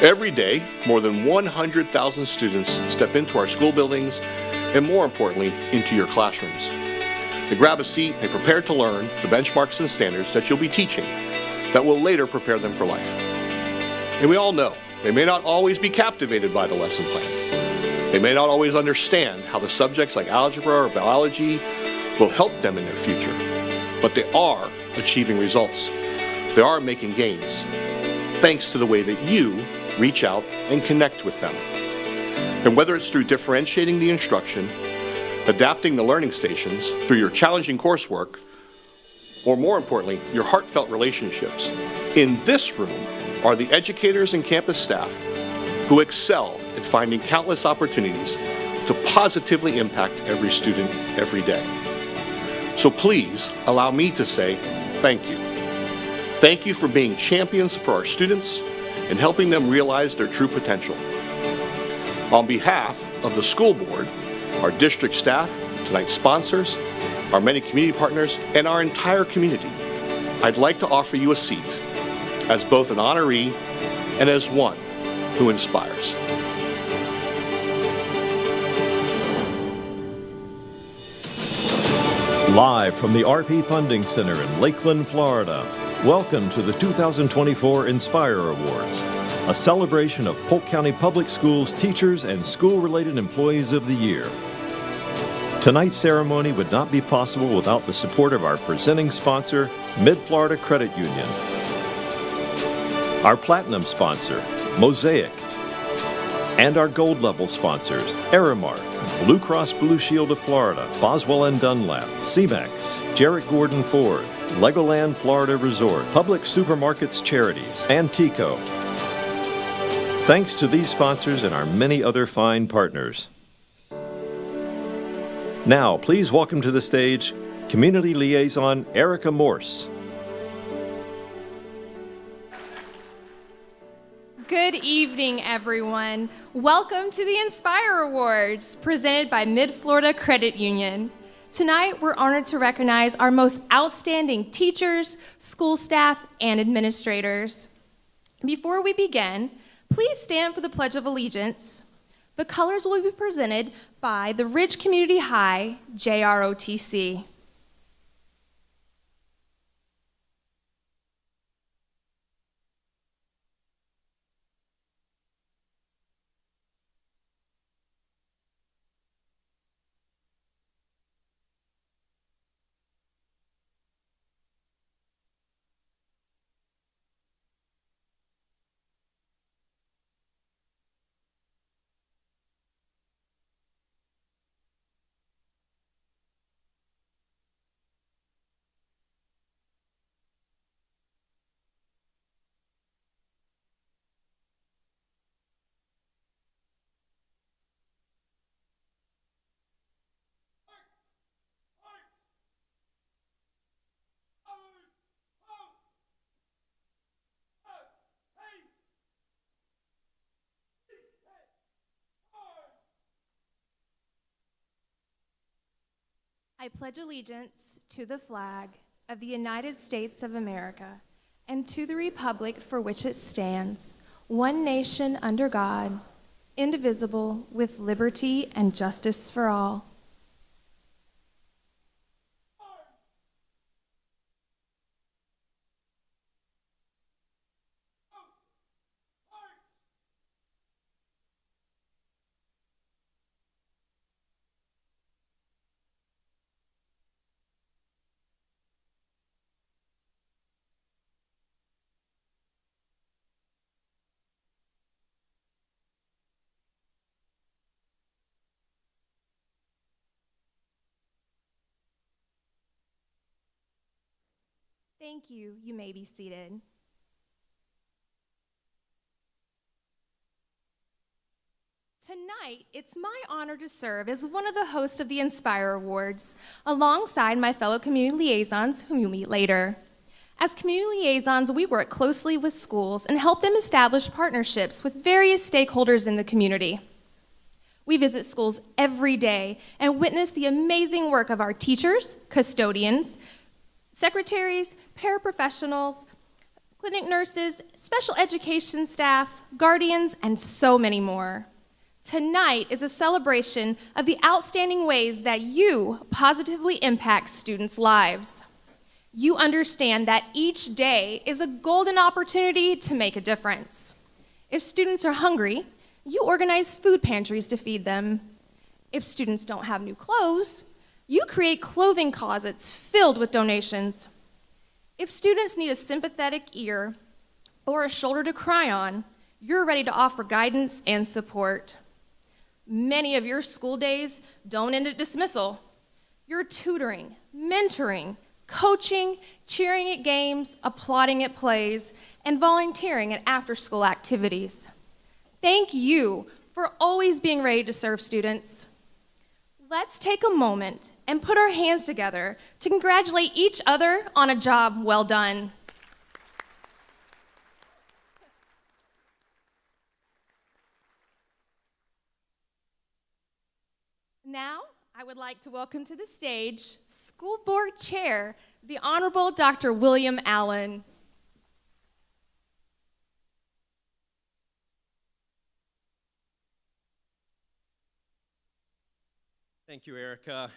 Every day, more than 100,000 students step into our school buildings and, more importantly, into your classrooms. They grab a seat and prepare to learn the benchmarks and standards that you'll be teaching that will later prepare them for life. And we all know they may not always be captivated by the lesson plan. They may not always understand how the subjects like algebra or biology will help them in their future, but they are achieving results. They are making gains, thanks to the way that you reach out and connect with them. And whether it's through differentiating the instruction, adapting the learning stations, through your challenging coursework, or more importantly, your heartfelt relationships, in this room are the educators and campus staff who excel at finding countless opportunities to positively impact every student every day. So please allow me to say thank you. Thank you for being champions for our students and helping them realize their true potential. On behalf of the school board, our district staff, tonight's sponsors, our many community partners, and our entire community, I'd like to offer you a seat as both an honoree and as one who inspires. Live from the RP Funding Center in Lakeland, Florida, welcome to the 2024 Inspire Awards, a celebration of Polk County Public Schools teachers and school-related employees of the year. Tonight's ceremony would not be possible without the support of our presenting sponsor, Mid-Florida Credit Union, our platinum sponsor, Mosaic, and our gold level sponsors, Aramark, Blue Cross Blue Shield of Florida, Boswell and Dunlap, CEMEX, Jarrett Gordon Ford, Legoland Florida Resort, Public Supermarkets Charities, and TICO. Thanks to these sponsors and our many other fine partners. Now, please welcome to the stage Community Liaison Erica Morse. Good evening, everyone. Welcome to the Inspire Awards, presented by Mid-Florida Credit Union. Tonight, we're honored to recognize our most outstanding teachers, school staff, and administrators. Before we begin, please stand for the Pledge of Allegiance. The colors will be presented by the Ridge Community High, JROTC. I pledge allegiance to the flag of the United States of America and to the republic for which it stands, one nation under God, indivisible, with liberty and justice for all. Thank you. You may be seated. Tonight, it's my honor to serve as one of the hosts of the Inspire Awards, alongside my fellow community liaisons, whom you'll meet later. As community liaisons, we work closely with schools and help them establish partnerships with various stakeholders in the community. We visit schools every day and witness the amazing work of our teachers, custodians, secretaries, paraprofessionals, clinic nurses, special education staff, guardians, and so many more. Tonight is a celebration of the outstanding ways that you positively impact students' lives. You understand that each day is a golden opportunity to make a difference. If students are hungry, you organize food pantries to feed them. If students don't have new clothes, you create clothing closets filled with donations. If students need a sympathetic ear or a shoulder to cry on, you're ready to offer guidance and support. Many of your school days don't end at dismissal. You're tutoring, mentoring, coaching, cheering at games, applauding at plays, and volunteering at after-school activities. Thank you for always being ready to serve students. Let's take a moment and put our hands together to congratulate each other on a job well done. Now, I would like to welcome to the stage School Board Chair, the Honorable Dr. William Allen. Thank you, Erica.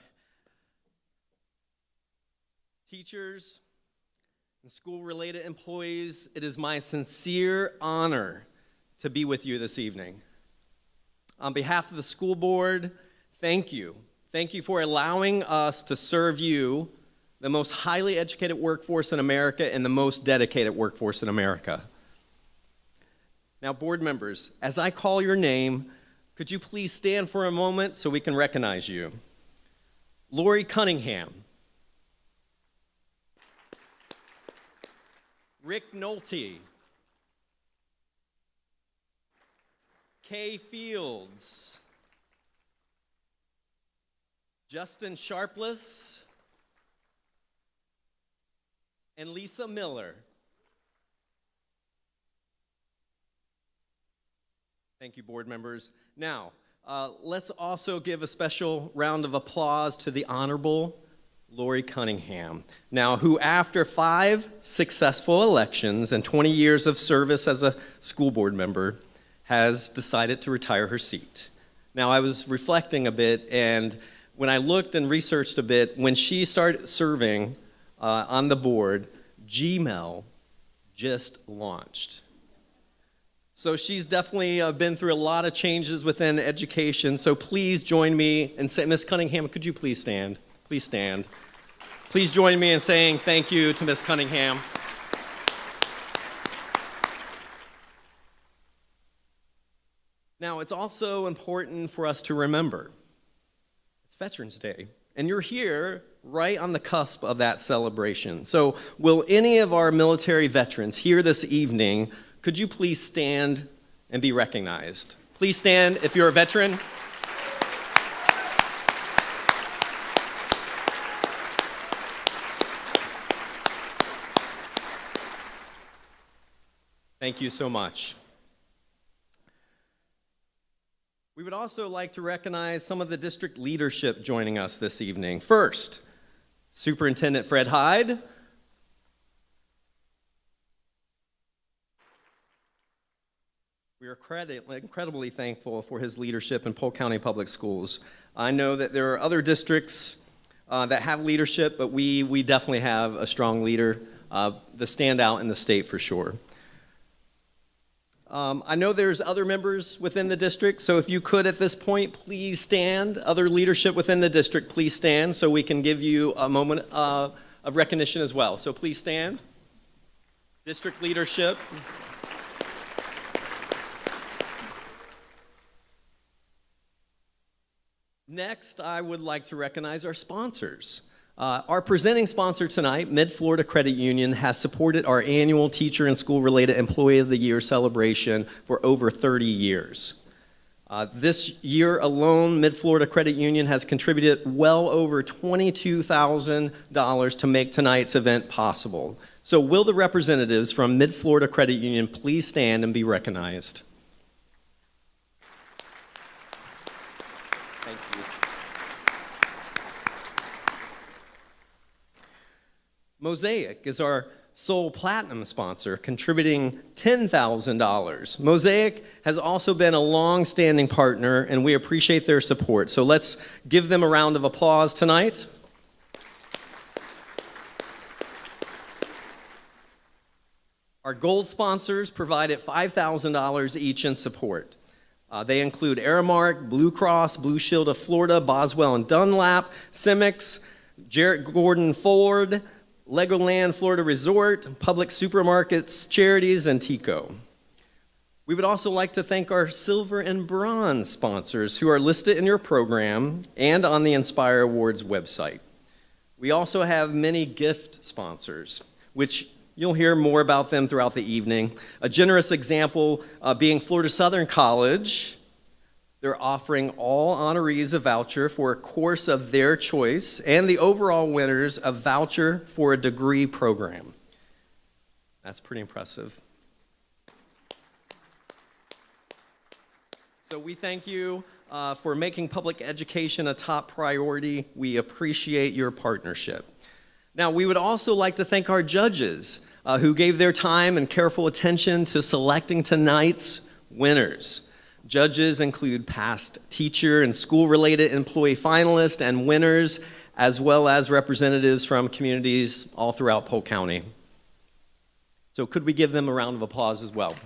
Teachers and school-related employees, it is my sincere honor to be with you this evening. On behalf of the school board, thank you. Thank you for allowing us to serve you, the most highly educated workforce in America and the most dedicated workforce in America. Now, board members, as I call your name, could you please stand for a moment so we can recognize you? Lori Cunningham. Rick Nolte. Kay Fields. Justin Sharpless. And Lisa Miller. Thank you, board members. Now, let's also give a special round of applause to the Honorable Lori Cunningham. Now, who after 5 successful elections and 20 years of service as a school board member, has decided to retire her seat. Now, I was reflecting a bit, and when I looked and researched a bit, when she started serving on the board, Gmail just launched. So she's definitely been through a lot of changes within education. So please join me and say, Ms. Cunningham, could you please stand? Please stand. Please join me in saying thank you to Ms. Cunningham. Now, it's also important for us to remember, it's Veterans Day, and you're here right on the cusp of that celebration. So will any of our military veterans here this evening, could you please stand and be recognized? Please stand if you're a veteran. Thank you so much. We would also like to recognize some of the district leadership joining us this evening. First, Superintendent Fred Heid. We are incredibly thankful for his leadership in Polk County Public Schools. I know that there are other districts that have leadership, but we definitely have a strong leader, the standout in the state for sure. I know there's other members within the district, so if you could at this point, please stand. Other leadership within the district, please stand so we can give you a moment of recognition as well. So please stand. District leadership. Next, I would like to recognize our sponsors. Our presenting sponsor tonight, Mid-Florida Credit Union, has supported our annual Teacher and School-Related Employee of the Year celebration for over 30 years. This year alone, Mid-Florida Credit Union has contributed well over $22,000 to make tonight's event possible. So will the representatives from Mid-Florida Credit Union please stand and be recognized? Mosaic is our Sole Platinum sponsor, contributing $10,000. Mosaic has also been a long-standing partner, and we appreciate their support. So let's give them a round of applause tonight. Our gold sponsors provided $5,000 each in support. They include Aramark, Blue Cross, Blue Shield of Florida, Boswell and Dunlap, Cimex, Jarrett Gordon Ford, Legoland Florida Resort, Public Supermarkets, Charities, and TICO. We would also like to thank our silver and bronze sponsors who are listed in your program and on the Inspire Awards website. We also have many gift sponsors, which you'll hear more about them throughout the evening. A generous example being Florida Southern College. They're offering all honorees a voucher for a course of their choice, and the overall winners a voucher for a degree program. That's pretty impressive. So we thank you for making public education a top priority. We appreciate your partnership. Now, we would also like to thank our judges who gave their time and careful attention to selecting tonight's winners. Judges include past teacher and school-related employee finalists and winners, as well as representatives from communities all throughout Polk County. So could we give them a round of applause as well?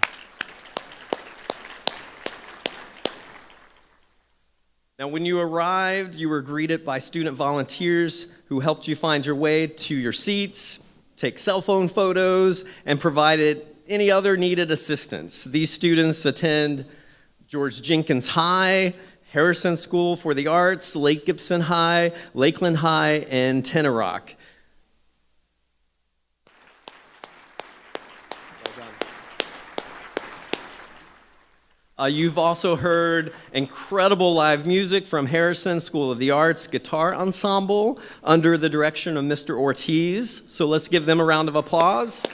Now, when you arrived, you were greeted by student volunteers who helped you find your way to your seats, take cell phone photos, and provided any other needed assistance. These students attend George Jenkins High, Harrison School for the Arts, Lake Gibson High, Lakeland High, and Tenorock. You've also heard incredible live music from Harrison School of the Arts Guitar Ensemble under the direction of Mr. Ortiz. So let's give them a round of applause.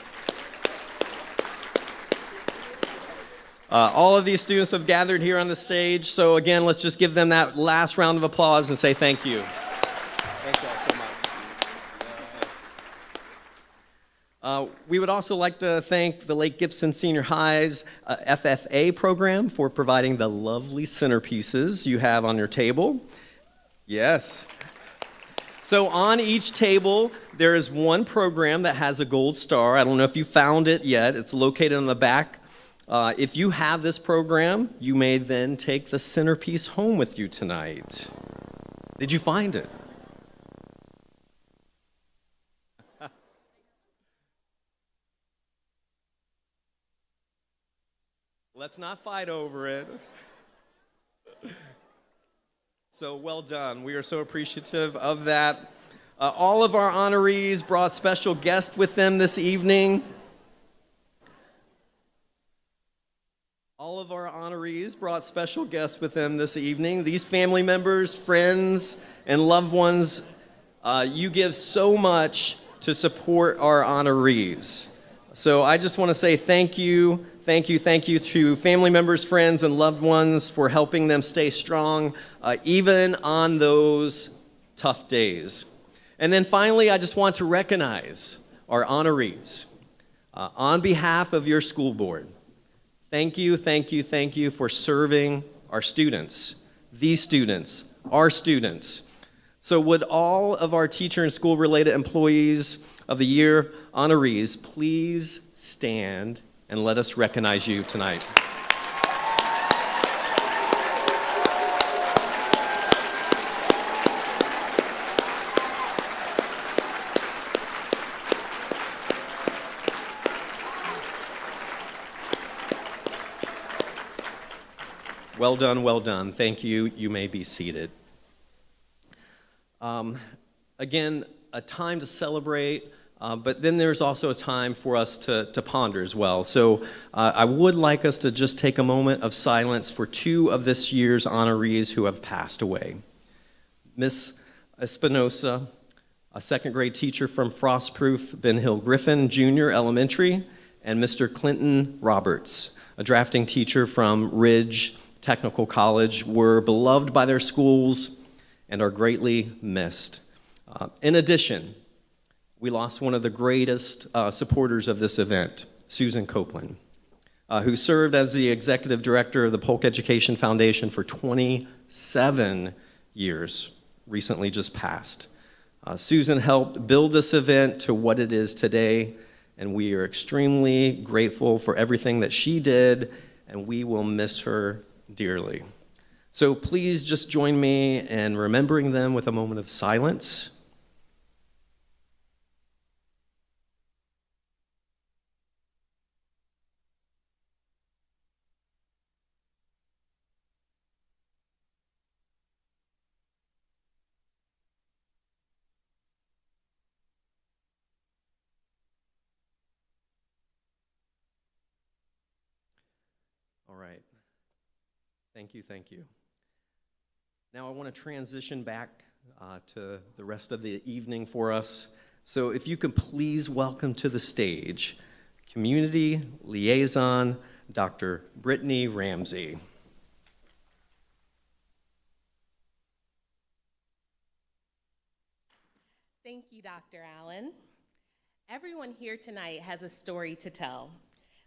All of these students have gathered here on the stage. So again, let's just give them that last round of applause and say thank you. Thank you all so much. We would also like to thank the Lake Gibson Senior High's FFA program for providing the lovely centerpieces you have on your table. Yes. So on each table, there is one program that has a gold star. I don't know if you found it yet. It's located on the back. If you have this program, you may then take the centerpiece home with you tonight. Did you find it? Let's not fight over it. So well done. We are so appreciative of that. All of our honorees brought special guests with them this evening. All of our honorees brought special guests with them this evening. These family members, friends, and loved ones, you give so much to support our honorees. So I just want to say thank you to family members, friends, and loved ones for helping them stay strong, even on those tough days. And then finally, I just want to recognize our honorees. On behalf of your school board, thank you for serving our students, these students, our students. So would all of our teacher and school-related employees of the year honorees please stand and let us recognize you tonight. Well done, well done. Thank you. You may be seated. Again, a time to celebrate, but then there's also a time for us to ponder as well. So I would like us to just take a moment of silence for two of this year's honorees who have passed away. Miss Espinosa, a second grade teacher from Frostproof Ben Hill Griffin Junior Elementary, and Mr. Clinton Roberts, a drafting teacher from Ridge Technical College, were beloved by their schools and are greatly missed. In addition, We lost one of the greatest supporters of this event, Susan Copeland, who served as the executive director of the Polk Education Foundation for 27 years, recently just passed. Susan helped build this event to what it is today, and we are extremely grateful for everything that she did, and we will miss her dearly. So please just join me in remembering them with a moment of silence. All right. Thank you, thank you. Now I want to transition back to the rest of the evening for us. So if you can please welcome to the stage Community Liaison, Dr. Brittany Ramsey. Thank you, Dr. Allen. Everyone here tonight has a story to tell,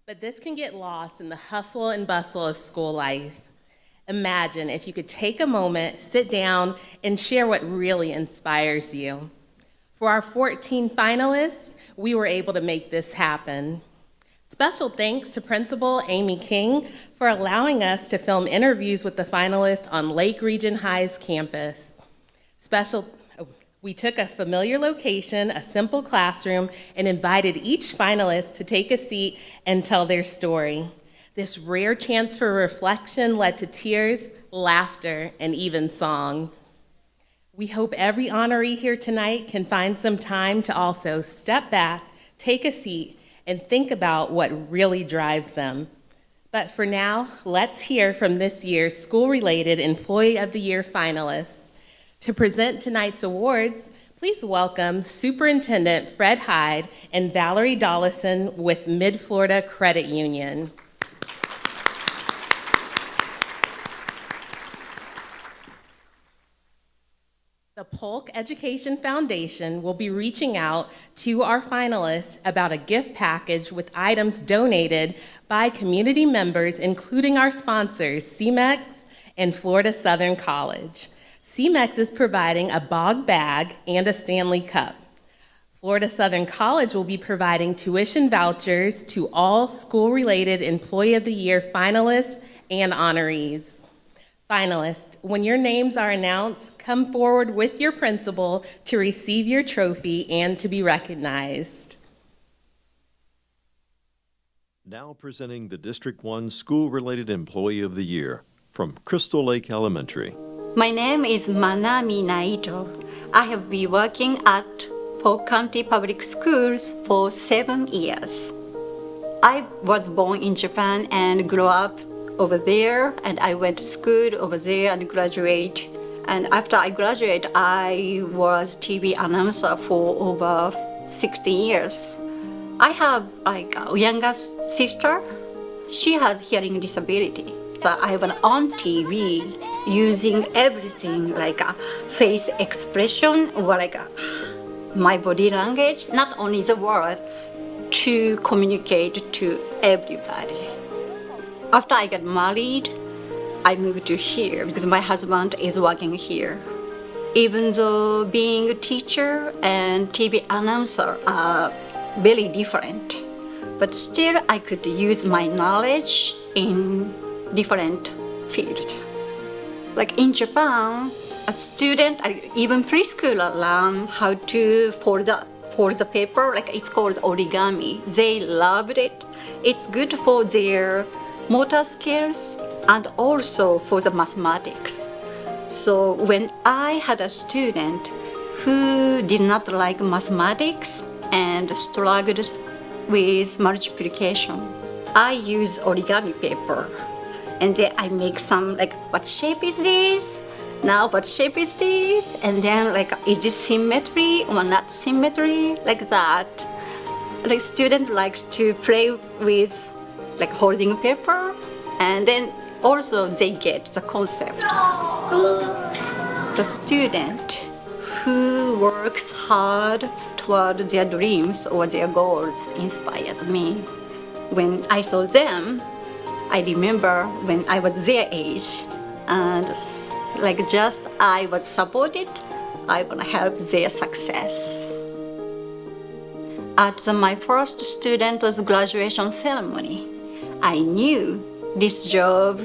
but this can get lost in the hustle and bustle of school life. Imagine if you could take a moment, sit down, and share what really inspires you. For our 14 finalists, we were able to make this happen. Special thanks to Principal Amy King for allowing us to film interviews with the finalists on Lake Region High's campus. We took a familiar location, a simple classroom, and invited each finalist to take a seat and tell their story. This rare chance for reflection led to tears, laughter, and even song. We hope every honoree here tonight can find some time to also step back, take a seat, and think about what really drives them. But for now, let's hear from this year's School-Related Employee of the Year finalists. To present tonight's awards, please welcome Superintendent Fred Heid and Valerie Dollison with Mid-Florida Credit Union. The Polk Education Foundation will be reaching out to our finalists about a gift package with items donated by community members, including our sponsors, CMEX and Florida Southern College. CMEX is providing a Bog bag and a Stanley Cup. Florida Southern College will be providing tuition vouchers to all school-related Employee of the Year finalists and honorees. Finalists, when your names are announced, come forward with your principal to receive your trophy and to be recognized. Now presenting the District 1 School-Related Employee of the Year from Crystal Lake Elementary. My name is Manami Naito. I have been working at Polk County Public Schools for 7 years. I was born in Japan and grew up over there, and I went to school over there and graduate. And after I graduated, I was TV announcer for over 16 years. I have like a younger sister. She has hearing disability. So I went on TV using everything like a face expression or like my body language, not only the word, to communicate to everybody. After I got married, I moved to here because my husband is working here. Even though being a teacher and TV announcer are very different, but still I could use my knowledge in different fields. Like in Japan, a student, even preschooler, learn how to fold the paper, like it's called origami. They loved it. It's good for their motor skills and also for the mathematics. So when I had a student who did not like mathematics and struggled with multiplication, I use origami paper. And then I make some, like, what shape is this? Now what shape is this? And then, like, is this symmetry or not symmetry? Like that. Like, student likes to play with, like, holding paper. And then also they get the concept. The student who works hard toward their dreams or their goals inspires me. When I saw them, I remember when I was their age, and like just I was supported, I want to help their success. At my first student's graduation ceremony, I knew this job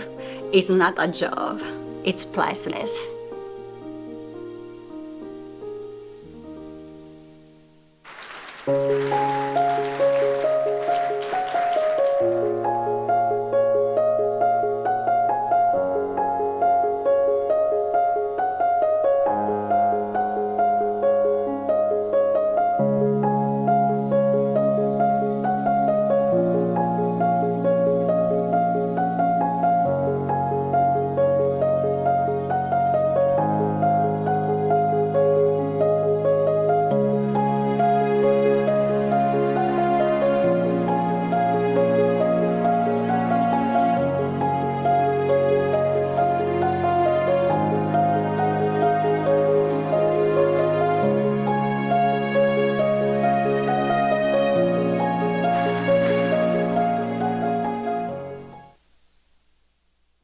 is not a job, it's priceless.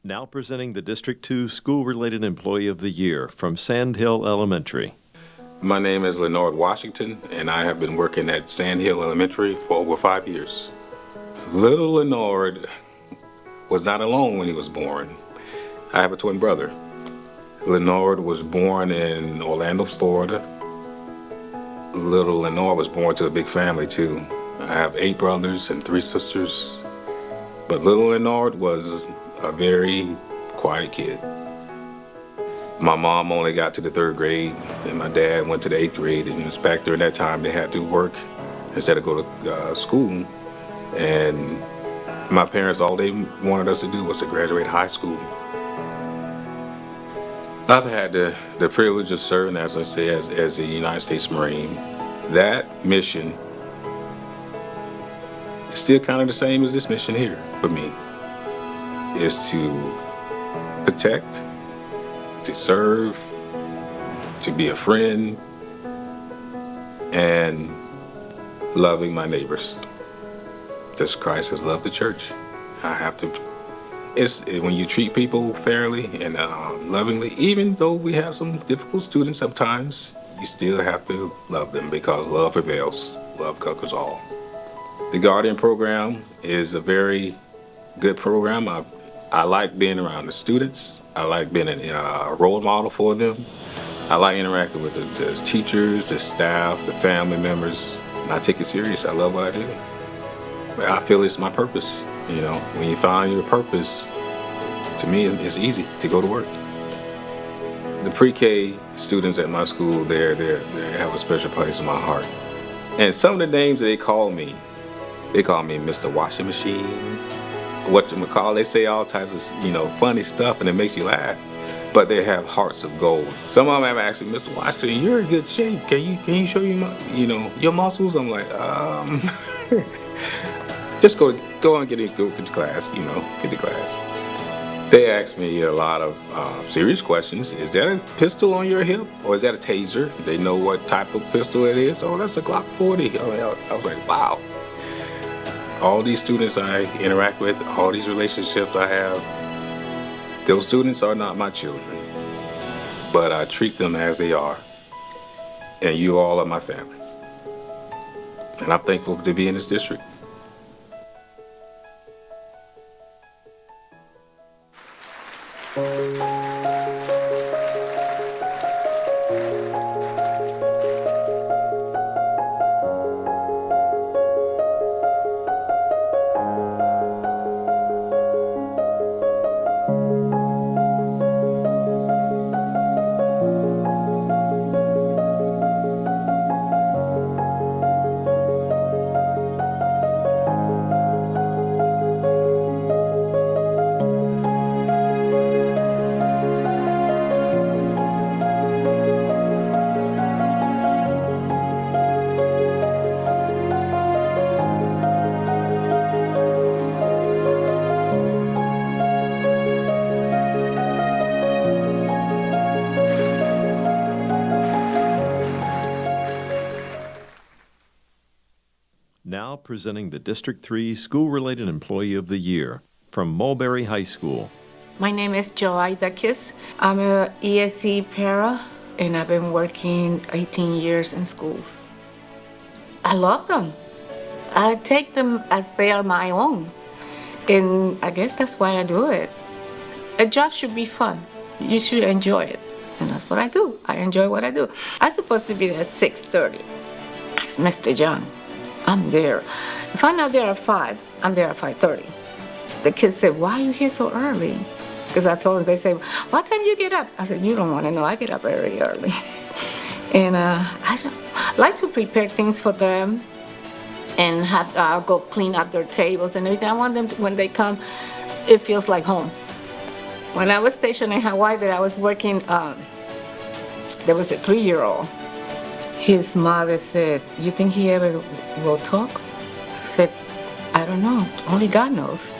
Now presenting the District 2 School-Related Employee of the Year from Sand Hill Elementary. My name is Lenord Washington, and I have been working at Sand Hill Elementary for over 5 years. Little Lenord was not alone when he was born. I have a twin brother. Lenord was born in Orlando, Florida. Little Lenord was born to a big family, too. I have 8 brothers and 3 sisters. But little Lenord was a very quiet kid. My mom only got to the 3rd grade, and my dad went to the 8th grade, and it was back during that time they had to work instead of go to school. And my parents, all they wanted us to do was to graduate high school. I've had the privilege of serving, as I say, as a United States Marine. That mission is still kind of the same as this mission here for me. Is to protect, to serve, to be a friend, and loving my neighbors. Just Christ has loved the church. I have to. When you treat people fairly and lovingly, even though we have some difficult students sometimes, you still have to love them because love prevails. Love conquers all. The Guardian program is a very good program. I like being around the students. I like being a role model for them. I like interacting with the teachers, the staff, the family members, and I take it serious. I love what I do. I feel it's my purpose. You know, when you find your purpose, to me, it's easy to go to work. The pre-K students at my school, they have a special place in my heart. And some of the names that they call me Mr. Washing Machine, whatchamacallit, they say all types of, funny stuff, and it makes you laugh. But they have hearts of gold. Some of them have asked me, Mr. Washington, you're in good shape. Can you show you your muscles? I'm like, just go and get to class, get to class. They ask me a lot of serious questions. Is that a pistol on your hip, or is that a taser? They know what type of pistol it is. Oh, that's a Glock 40. I was like, wow. All these students I interact with, all these relationships I have, those students are not my children, but I treat them as they are. And you all are my family. And I'm thankful to be in this district. Now presenting the District 3 School-Related Employee of the Year from Mulberry High School. My name is Joaida Kist. I'm a ESC para, and I've been working 18 years in schools. I love them. I take them as they are my own. And I guess that's why I do it. A job should be fun. You should enjoy it. And that's what I do. I enjoy what I do. I'm supposed to be there at 6:30. Ask Mr. John. I'm there. If I'm not there at 5, I'm there at 5:30. The kids said, why are you here so early? Because I told them, they say, what time you get up? I said, you don't want to know. I get up very early. And I like to prepare things for them and I'll go clean up their tables and everything. I want them to, when they come, it feels like home. When I was stationed in Hawaii, that I was working, there was a 3-year-old. His mother said, you think he ever will talk? I said, I don't know. Only God knows.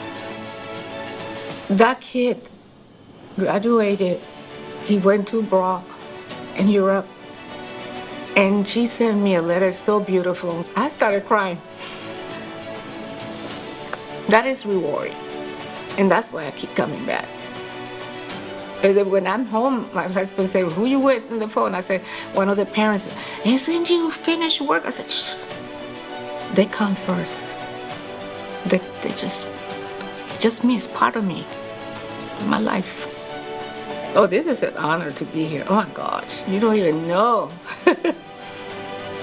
That kid graduated. He went to abroad in Europe. And she sent me a letter so beautiful. I started crying. That is rewarding. And that's why I keep coming back. And then when I'm home, my husband said, who you with on the phone? I said, one of the parents. Isn't you finished work? I said, shh. They come first. They just me, it's part of me, my life. Oh, this is an honor to be here. Oh my gosh, you don't even know.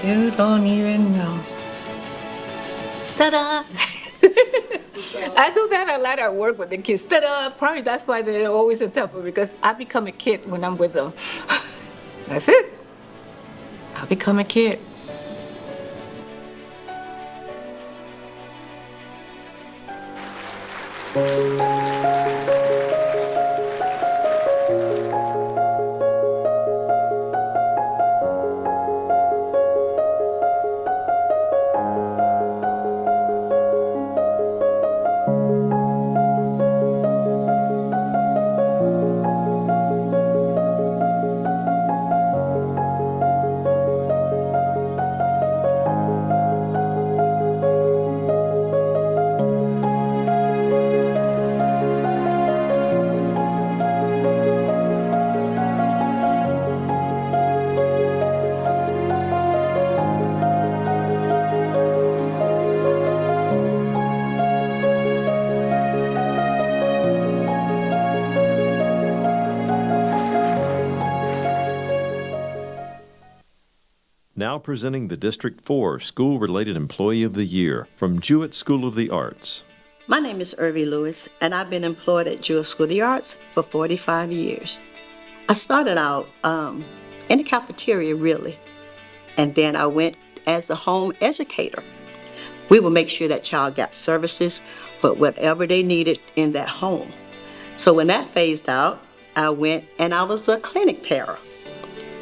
You don't even know. Ta-da! I do that a lot at work with the kids. Ta-da! Probably that's why they're always in trouble, because I become a kid when I'm with them. That's it. I become a kid. Now presenting the District 4 School-Related Employee of the Year from Jewett School of the Arts. My name is Ervie Lewis, and I've been employed at Jewett School of the Arts for 45 years. I started out in the cafeteria, really, and then I went as a home educator. We would make sure that child got services for whatever they needed in that home. So when that phased out, I went and I was a clinic para.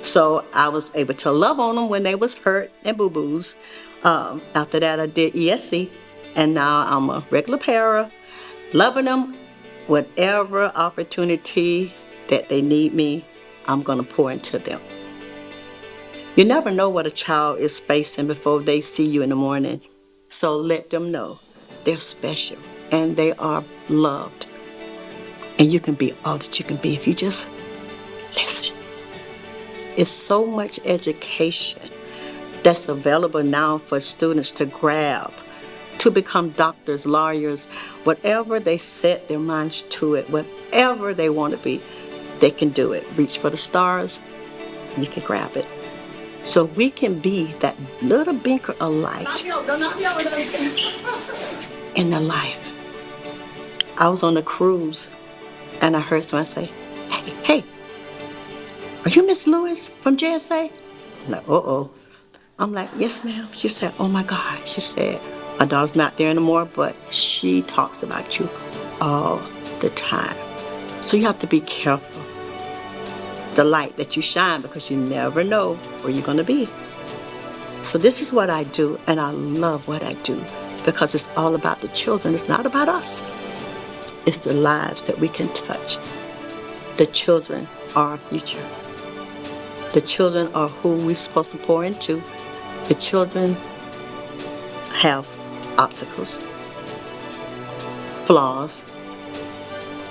So I was able to love on them when they was hurt and boo-boos. After that, I did ESC, and now I'm a regular para, loving them. Whatever opportunity that they need me, I'm going to pour into them. You never know what a child is facing before they see you in the morning. So let them know they're special and they are loved. And you can be all that you can be if you just listen. It's so much education that's available now for students to grab, to become doctors, lawyers, whatever they set their minds to it, whatever they want to be, they can do it. Reach for the stars, you can grab it. So we can be that little beacon of light in their life. I was on a cruise and I heard someone say, hey, are you Miss Lewis from JSA? I'm like, uh-oh. I'm like, yes, ma'am. She said, oh my God. She said, my daughter's not there anymore, but she talks about you all the time. So you have to be careful. The light that you shine, because you never know where you're going to be. So this is what I do, and I love what I do, because it's all about the children. It's not about us. It's the lives that we can touch. The children are our future. The children are who we're supposed to pour into. The children have obstacles, flaws.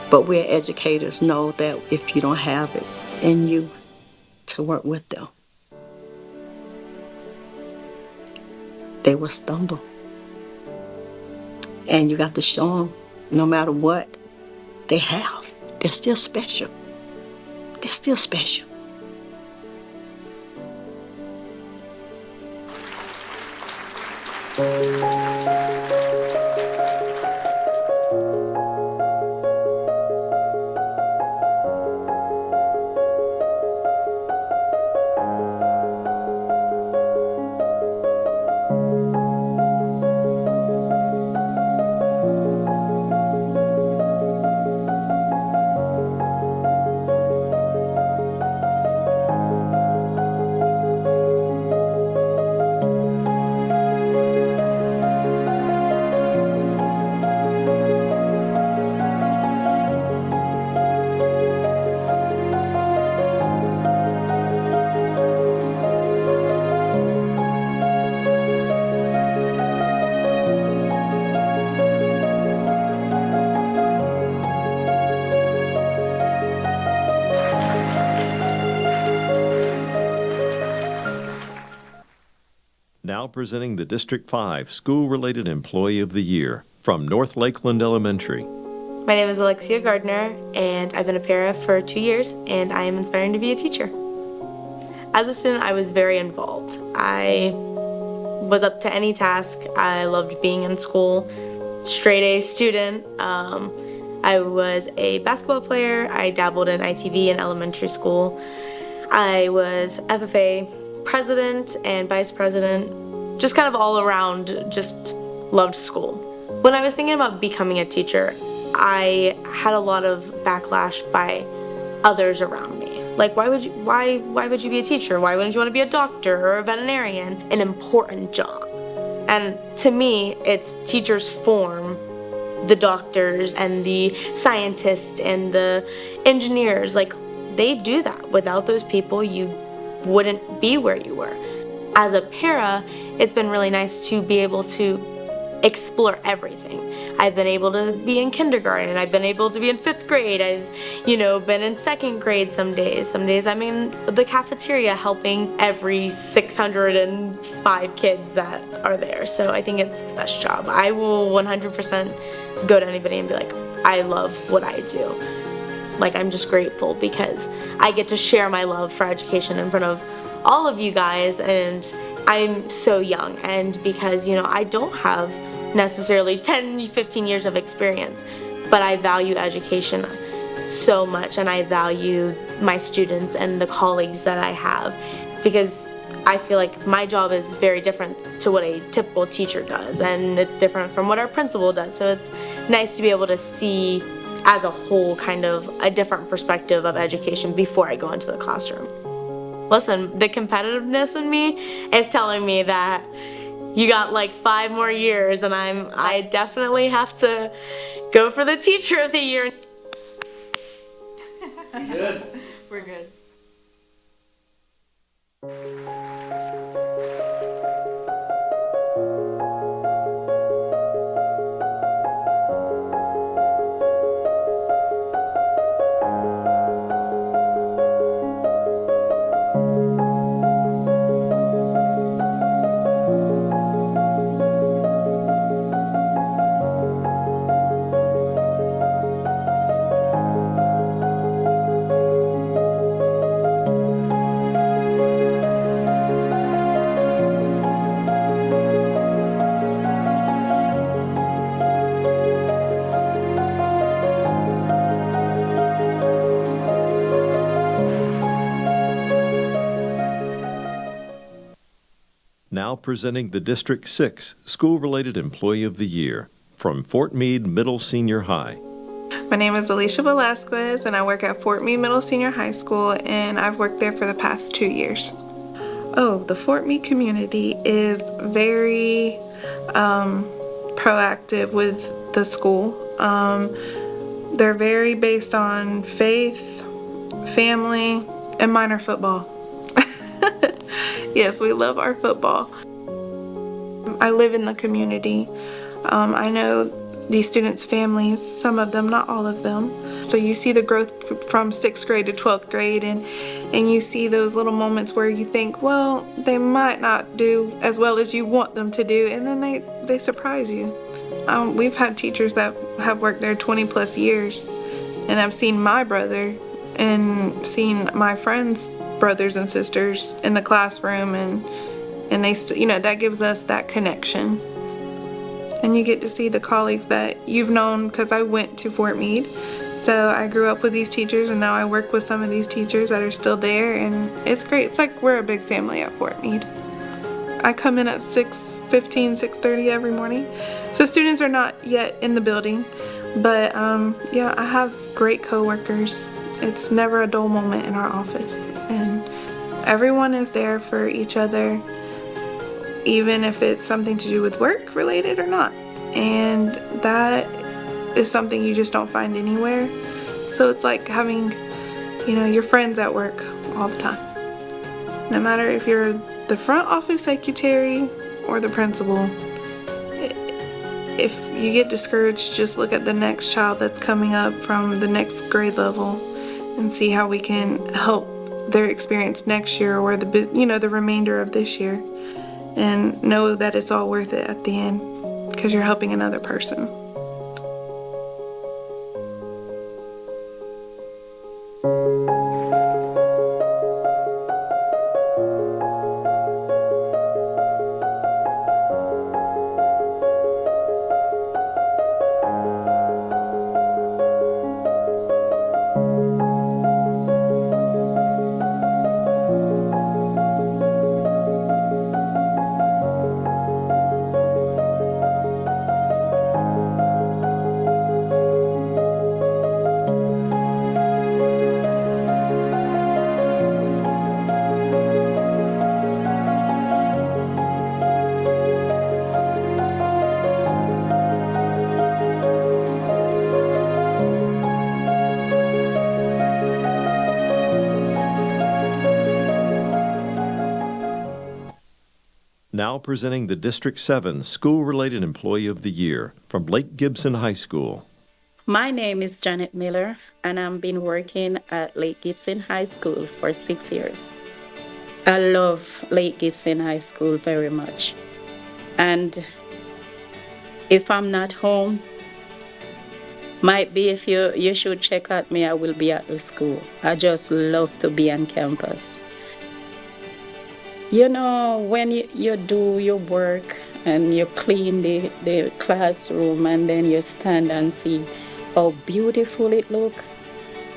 But we educators know that if you don't have it in you to work with them, they will stumble. And you got to show them, no matter what they have, they're still special. They're still special. Now presenting the District 5 School-Related Employee of the Year from North Lakeland Elementary. My name is Alexia Gardner, and I've been a para for 2 years, and I am aspiring to be a teacher. As a student, I was very involved. I was up to any task. I loved being in school. Straight A student. I was a basketball player. I dabbled in ITV in elementary school. I was FFA president and vice president. Just kind of all around, just loved school. When I was thinking about becoming a teacher, I had a lot of backlash by others around me. Like, why would you be a teacher? Why wouldn't you want to be a doctor or a veterinarian? An important job. And to me, it's teachers form the doctors and the scientists and the engineers. Like, they do that. Without those people, you wouldn't be where you were. As a para, it's been really nice to be able to explore everything. I've been able to be in kindergarten, I've been able to be in 5th grade, I've, been in 2nd grade some days. Some days I'm in the cafeteria helping every 605 kids that are there. So I think it's the best job. I will 100% go to anybody and be like, I love what I do. Like, I'm just grateful because I get to share my love for education in front of all of you guys, and I'm so young, and because, I don't have necessarily 10, 15 years of experience, but I value education so much, and I value my students and the colleagues that I have, because I feel like my job is very different to what a typical teacher does, and it's different from what our principal does, so it's nice to be able to see as a whole kind of a different perspective of education before I go into the classroom. Listen, the competitiveness in me is telling me that you got like 5 more years, and I definitely have to go for the Teacher of the Year. Good. We're good. Now presenting the District 6 School-Related Employee of the Year from Fort Meade Middle Senior High. My name is Alicia Velasquez, and I work at Fort Meade Middle Senior High School, and I've worked there for the past 2 years. Oh, the Fort Meade community is very proactive with the school. They're very based on faith, family, and minor football. Yes, we love our football. I live in the community. I know these students' families, some of them, not all of them. So you see the growth from 6th grade to 12th grade, and you see those little moments where you think, well, they might not do as well as you want them to do, and then they surprise you. We've had teachers that have worked there 20 plus years, and I've seen my brother and seen my friends' brothers and sisters in the classroom, and they, that gives us that connection. And you get to see the colleagues that you've known, because I went to Fort Meade. So I grew up with these teachers, and now I work with some of these teachers that are still there, and it's great. It's like we're a big family at Fort Meade. I come in at 6:15, 6:30 every morning. So students are not yet in the building, but yeah, I have great coworkers. It's never a dull moment in our office, and everyone is there for each other, even if it's something to do with work related or not. And that is something you just don't find anywhere. So it's like having, your friends at work all the time. No matter if you're the front office secretary or the principal, if you get discouraged, just look at the next child that's coming up from the next grade level and see how we can help their experience next year, or the remainder of this year, and know that it's all worth it at the end because you're helping another person. Now presenting the District 7 School-Related Employee of the Year from Lake Gibson High School. My name is Janet Miller, and I've been working at Lake Gibson High School for 6 years. I love Lake Gibson High School very much. And if I'm not home, might be if you should check out me, I will be at the school. I just love to be on campus. When you do your work and you clean the classroom, and then you stand and see how beautiful it looks,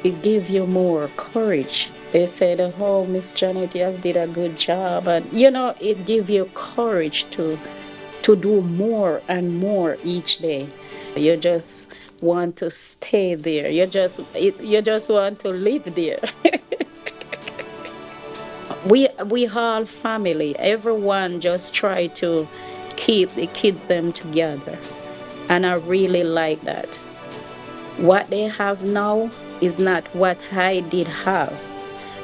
it gives you more courage. They said, oh, Miss Janet, you did a good job. And, it gives you courage to do more and more each day. You just want to stay there. You just want to live there. We all family. Everyone just try to keep the kids them together. And I really like that. What they have now is not what I did have.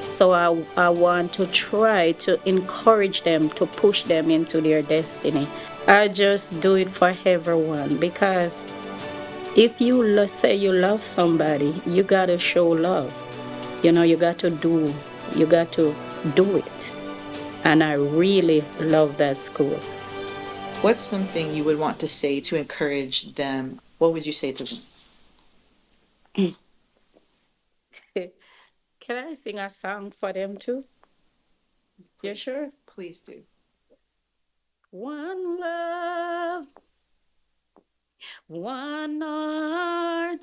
So I want to try to encourage them, to push them into their destiny. I just do it for everyone, because if you say you love somebody, you got to show love. You got to do it. And I really love that school. What's something you would want to say to encourage them? What would you say to them? Can I sing a song for them too? You sure? Please do. One love, one heart.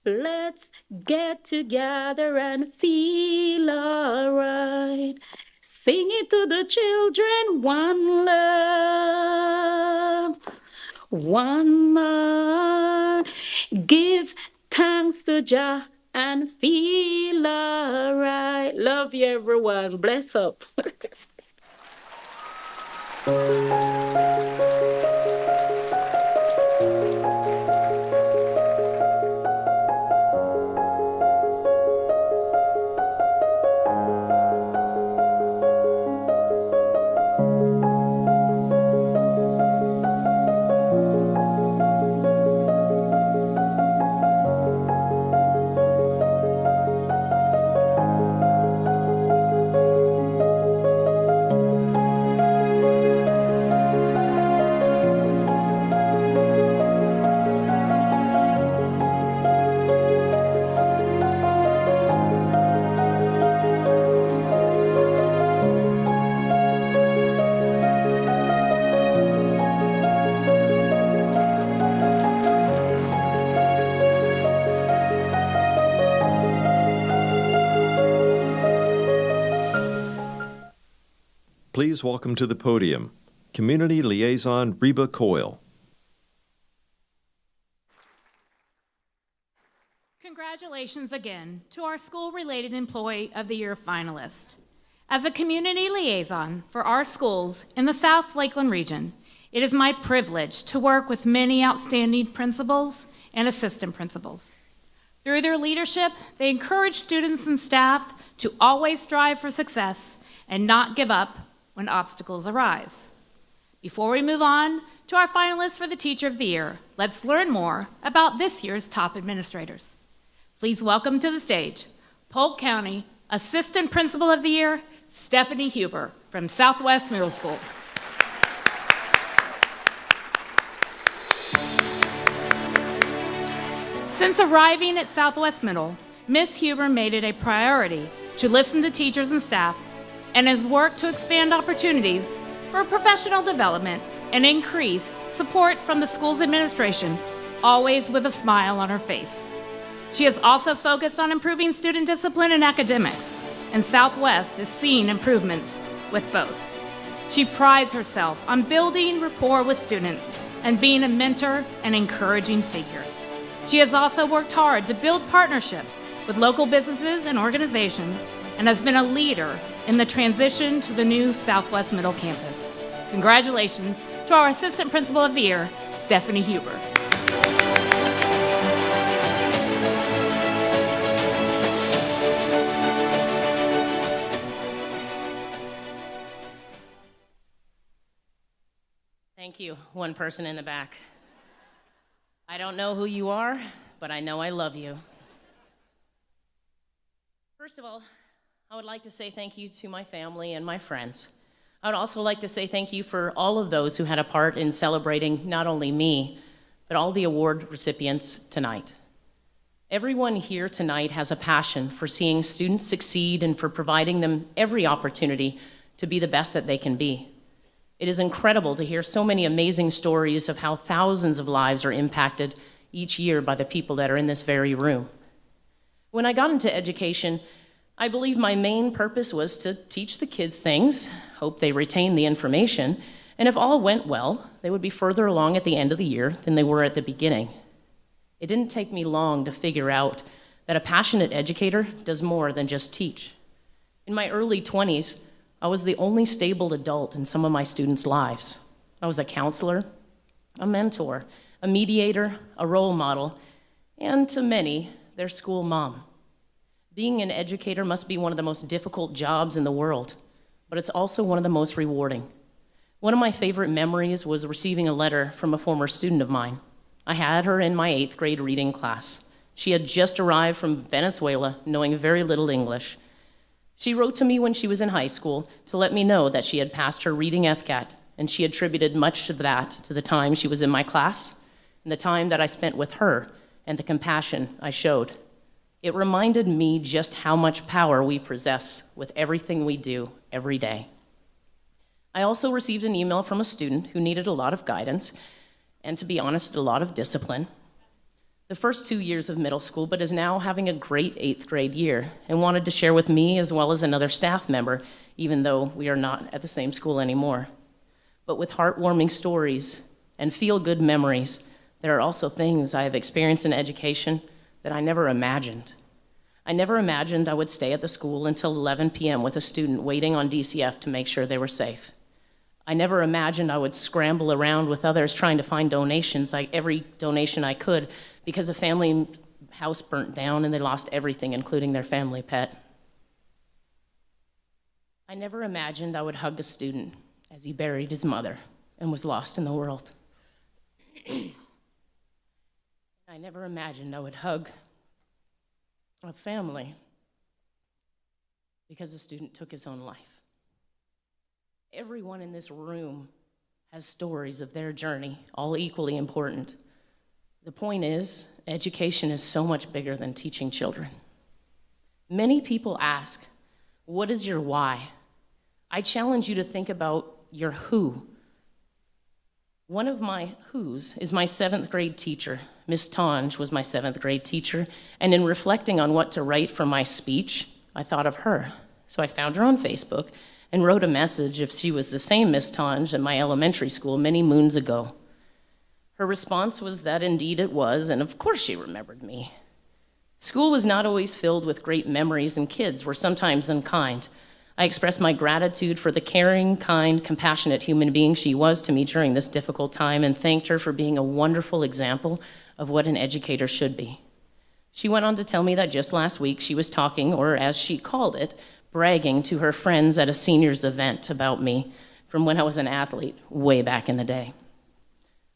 Let's get together and feel alright. Sing it to the children. One love, one heart. Give thanks to Jah and feel alright. Love you, everyone. Bless up. Please welcome to the podium Community Liaison Reba Coyle. Congratulations again to our School-Related Employee of the Year finalist. As a community liaison for our schools in the South Lakeland region, it is my privilege to work with many outstanding principals and assistant principals. Through their leadership, they encourage students and staff to always strive for success and not give up when obstacles arise. Before we move on to our finalists for the Teacher of the Year, let's learn more about this year's top administrators. Please welcome to the stage, Polk County Assistant Principal of the Year, Stephanie Huber from Southwest Middle School. Since arriving at Southwest Middle, Ms. Huber made it a priority to listen to teachers and staff and has worked to expand opportunities for professional development and increase support from the school's administration, always with a smile on her face. She has also focused on improving student discipline and academics, and Southwest is seeing improvements with both. She prides herself on building rapport with students and being a mentor and encouraging figure. She has also worked hard to build partnerships with local businesses and organizations and has been a leader in the transition to the new Southwest Middle Campus. Congratulations to our Assistant Principal of the Year, Stephanie Huber. Thank you, one person in the back. I don't know who you are, but I know I love you. First of all, I would like to say thank you to my family and my friends. I would also like to say thank you for all of those who had a part in celebrating not only me, but all the award recipients tonight. Everyone here tonight has a passion for seeing students succeed and for providing them every opportunity to be the best that they can be. It is incredible to hear so many amazing stories of how thousands of lives are impacted each year by the people that are in this very room. When I got into education, I believe my main purpose was to teach the kids things, hope they retain the information, and if all went well, they would be further along at the end of the year than they were at the beginning. It didn't take me long to figure out that a passionate educator does more than just teach. In my early 20s, I was the only stable adult in some of my students' lives. I was a counselor, a mentor, a mediator, a role model, and to many, their school mom. Being an educator must be one of the most difficult jobs in the world, but it's also one of the most rewarding. One of my favorite memories was receiving a letter from a former student of mine. I had her in my 8th grade reading class. She had just arrived from Venezuela, knowing very little English. She wrote to me when she was in high school to let me know that she had passed her reading FCAT, and she attributed much of that to the time she was in my class and the time that I spent with her and the compassion I showed. It reminded me just how much power we possess with everything we do every day. I also received an email from a student who needed a lot of guidance and, to be honest, a lot of discipline. The first 2 years of middle school, but is now having a great 8th grade year and wanted to share with me as well as another staff member, even though we are not at the same school anymore. But with heartwarming stories and feel-good memories, there are also things I have experienced in education that I never imagined. I never imagined I would stay at the school until 11 p.m. with a student waiting on DCF to make sure they were safe. I never imagined I would scramble around with others trying to find donations, like every donation I could, because a family house burnt down and they lost everything, including their family pet. I never imagined I would hug a student as he buried his mother and was lost in the world. I never imagined I would hug a family because a student took his own life. Everyone in this room has stories of their journey, all equally important. The point is, education is so much bigger than teaching children. Many people ask, what is your why? I challenge you to think about your who. One of my who's is my 7th grade teacher. Miss Tonge was my 7th grade teacher, and in reflecting on what to write for my speech, I thought of her. So I found her on Facebook and wrote a message if she was the same Miss Tonge at my elementary school many moons ago. Her response was that indeed it was, and of course she remembered me. School was not always filled with great memories, and kids were sometimes unkind. I expressed my gratitude for the caring, kind, compassionate human being she was to me during this difficult time and thanked her for being a wonderful example of what an educator should be. She went on to tell me that just last week she was talking, or as she called it, bragging to her friends at a seniors event about me from when I was an athlete way back in the day.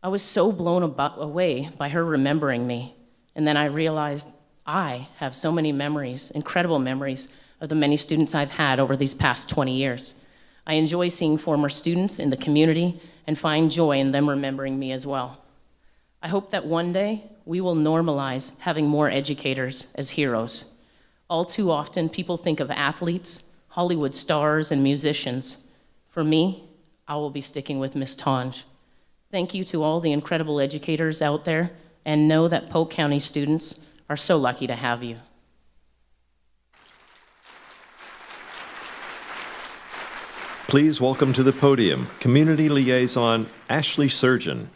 I was so blown away by her remembering me, and then I realized I have so many memories, incredible memories, of the many students I've had over these past 20 years. I enjoy seeing former students in the community and find joy in them remembering me as well. I hope that one day we will normalize having more educators as heroes. All too often, people think of athletes, Hollywood stars, and musicians. For me, I will be sticking with Miss Tonge. Thank you to all the incredible educators out there, and know that Polk County students are so lucky to have you. Please welcome to the podium Community Liaison Ashley Surgeon.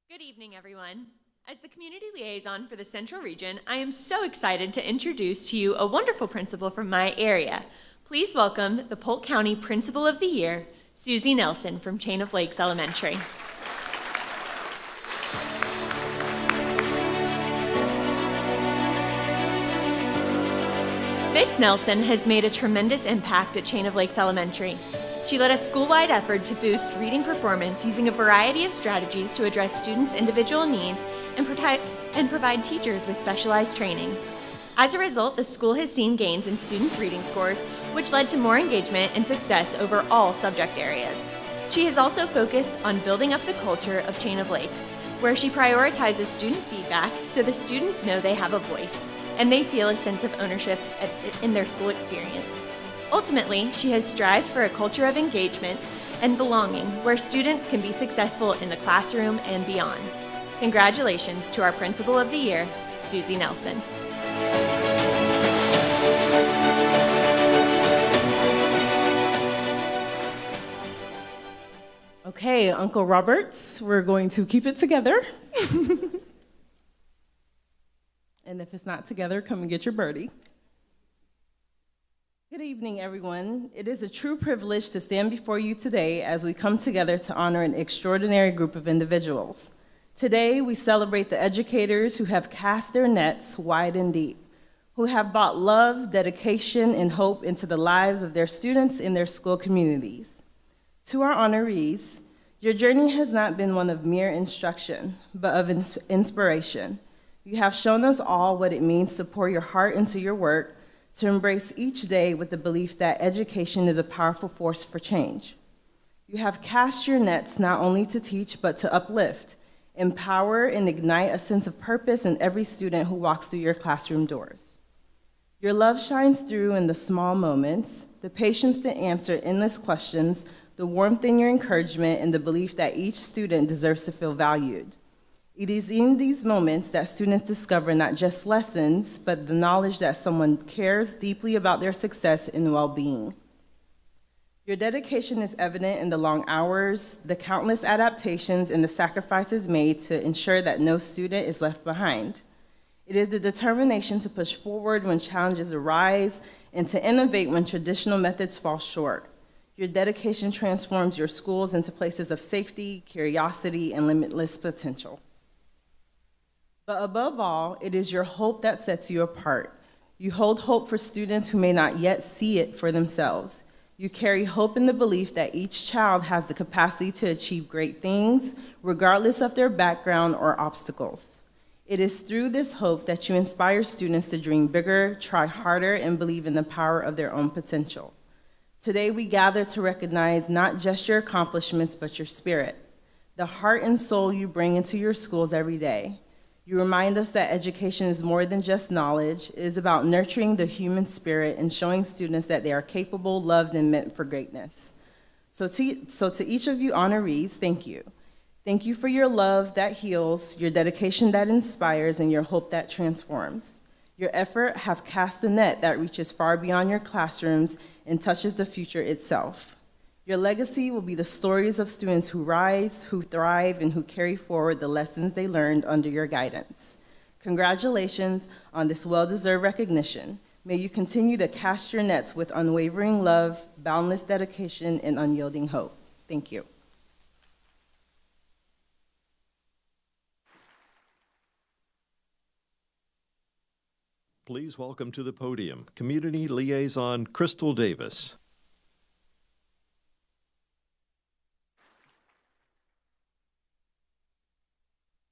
Good evening, everyone. As the community liaison for the Central Region, I am so excited to introduce to you a wonderful principal from my area. Please welcome the Polk County Principal of the Year, Suzi Nelson from Chain of Lakes Elementary. Miss Nelson has made a tremendous impact at Chain of Lakes Elementary. She led a school-wide effort to boost reading performance using a variety of strategies to address students' individual needs and provide teachers with specialized training. As a result, the school has seen gains in students' reading scores, which led to more engagement and success over all subject areas. She has also focused on building up the culture of Chain of Lakes, where she prioritizes student feedback so the students know they have a voice and they feel a sense of ownership in their school experience. Ultimately, she has strived for a culture of engagement and belonging where students can be successful in the classroom and beyond. Congratulations to our Principal of the Year, Suzi Nelson. Okay, Uncle Roberts, we're going to keep it together. And if it's not together, come and get your birdie. Good evening, everyone. It is a true privilege to stand before you today as we come together to honor an extraordinary group of individuals. Today, we celebrate the educators who have cast their nets wide and deep, who have brought love, dedication, and hope into the lives of their students in their school communities. To our honorees, your journey has not been one of mere instruction, but of inspiration. You have shown us all what it means to pour your heart into your work, to embrace each day with the belief that education is a powerful force for change. You have cast your nets not only to teach, but to uplift, empower, and ignite a sense of purpose in every student who walks through your classroom doors. Your love shines through in the small moments, the patience to answer endless questions, the warmth in your encouragement, and the belief that each student deserves to feel valued. It is in these moments that students discover not just lessons, but the knowledge that someone cares deeply about their success and well-being. Your dedication is evident in the long hours, the countless adaptations, and the sacrifices made to ensure that no student is left behind. It is the determination to push forward when challenges arise and to innovate when traditional methods fall short. Your dedication transforms your schools into places of safety, curiosity, and limitless potential. But above all, it is your hope that sets you apart. You hold hope for students who may not yet see it for themselves. You carry hope in the belief that each child has the capacity to achieve great things, regardless of their background or obstacles. It is through this hope that you inspire students to dream bigger, try harder, and believe in the power of their own potential. Today, we gather to recognize not just your accomplishments, but your spirit, the heart and soul you bring into your schools every day. You remind us that education is more than just knowledge. It is about nurturing the human spirit and showing students that they are capable, loved, and meant for greatness. So to each of you honorees, thank you. Thank you for your love that heals, your dedication that inspires, and your hope that transforms. Your effort have cast a net that reaches far beyond your classrooms and touches the future itself. Your legacy will be the stories of students who rise, who thrive, and who carry forward the lessons they learned under your guidance. Congratulations on this well-deserved recognition. May you continue to cast your nets with unwavering love, boundless dedication, and unyielding hope. Thank you. Please welcome to the podium Community Liaison Crystal Davis.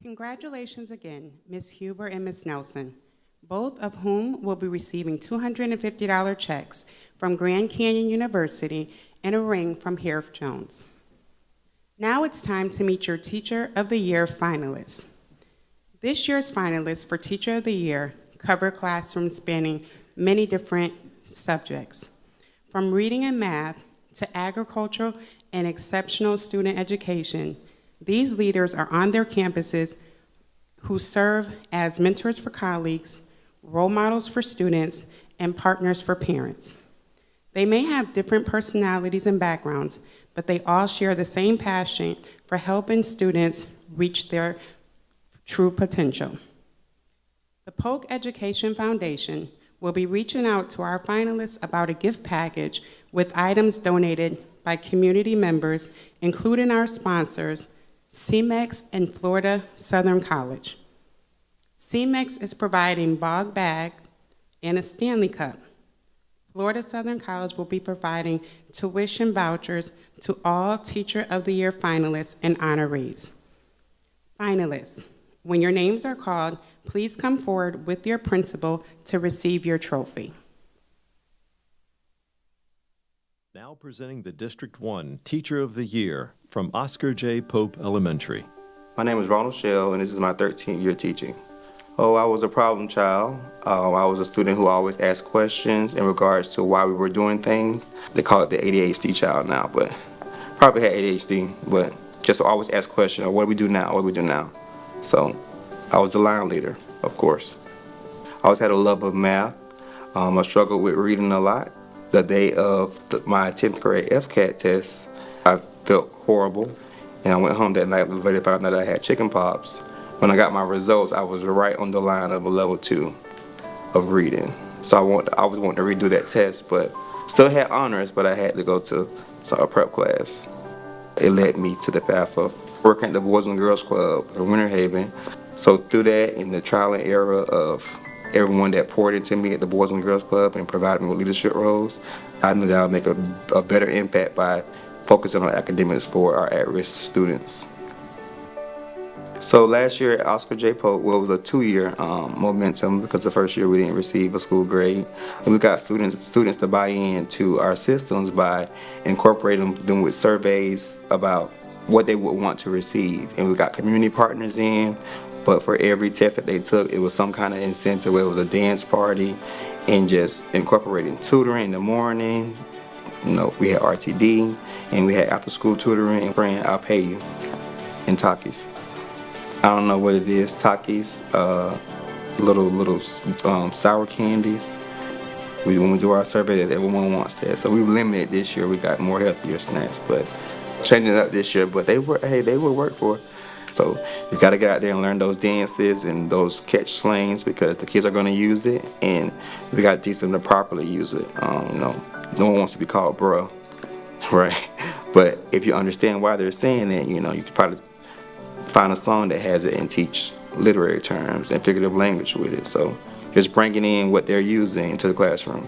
Congratulations again, Ms. Huber and Ms. Nelson, both of whom will be receiving $250 checks from Grand Canyon University and a ring from Harif Jones. Now it's time to meet your Teacher of the Year finalists. This year's finalists for Teacher of the Year cover classrooms spanning many different subjects, from reading and math to agricultural and exceptional student education. These leaders are on their campuses who serve as mentors for colleagues, role models for students, and partners for parents. They may have different personalities and backgrounds, but they all share the same passion for helping students reach their true potential. The Polk Education Foundation will be reaching out to our finalists about a gift package with items donated by community members, including our sponsors, CMEX and Florida Southern College. CMEX is providing bog bag and a Stanley Cup. Florida Southern College will be providing tuition vouchers to all Teacher of the Year finalists and honorees. Finalists, when your names are called, please come forward with your principal to receive your trophy. Now presenting the District 1 Teacher of the Year from Oscar J. Pope Elementary. My name is Ronald Shell, and this is my 13th year teaching. Oh, I was a problem child. I was a student who always asked questions in regards to why we were doing things. They call it the ADHD child now, but probably had ADHD, but just always ask questions, what do we do now, what do we do now? So I was the line leader, of course. I always had a love of math. I struggled with reading a lot. The day of my 10th grade FCAT test, I felt horrible, and I went home that night and later found out I had chicken pox. When I got my results, I was right on the line of a level 2 of reading. So I always wanted to redo that test, but still had honors, but I had to go to a prep class. It led me to the path of working at the Boys and Girls Club in Winter Haven. So through that, in the trial and error of everyone that poured into me at the Boys and Girls Club and provided me with leadership roles, I knew that I would make a better impact by focusing on academics for our at-risk students. So last year at Oscar J. Pope, well, it was a 2-year momentum because the first year we didn't receive a school grade. And we got students to buy into our systems by incorporating them with surveys about what they would want to receive. And we got community partners in, but for every test that they took, it was some kind of incentive, where it was a dance party and just incorporating tutoring in the morning. You know, we had RTD and we had after school tutoring and friend, I'll pay you, and Takis. I don't know what it is, Takis, little sour candies. When we do our survey, everyone wants that. So we limited this year. We got more healthier snacks, but changing it up this year. But they will work for it. So you got to get out there and learn those dances and those catch slangs because the kids are going to use it, and we got to teach them to properly use it. No one wants to be called bruh, right? But if you understand why they're saying it, you could probably find a song that has it and teach literary terms and figurative language with it. So just bringing in what they're using into the classroom.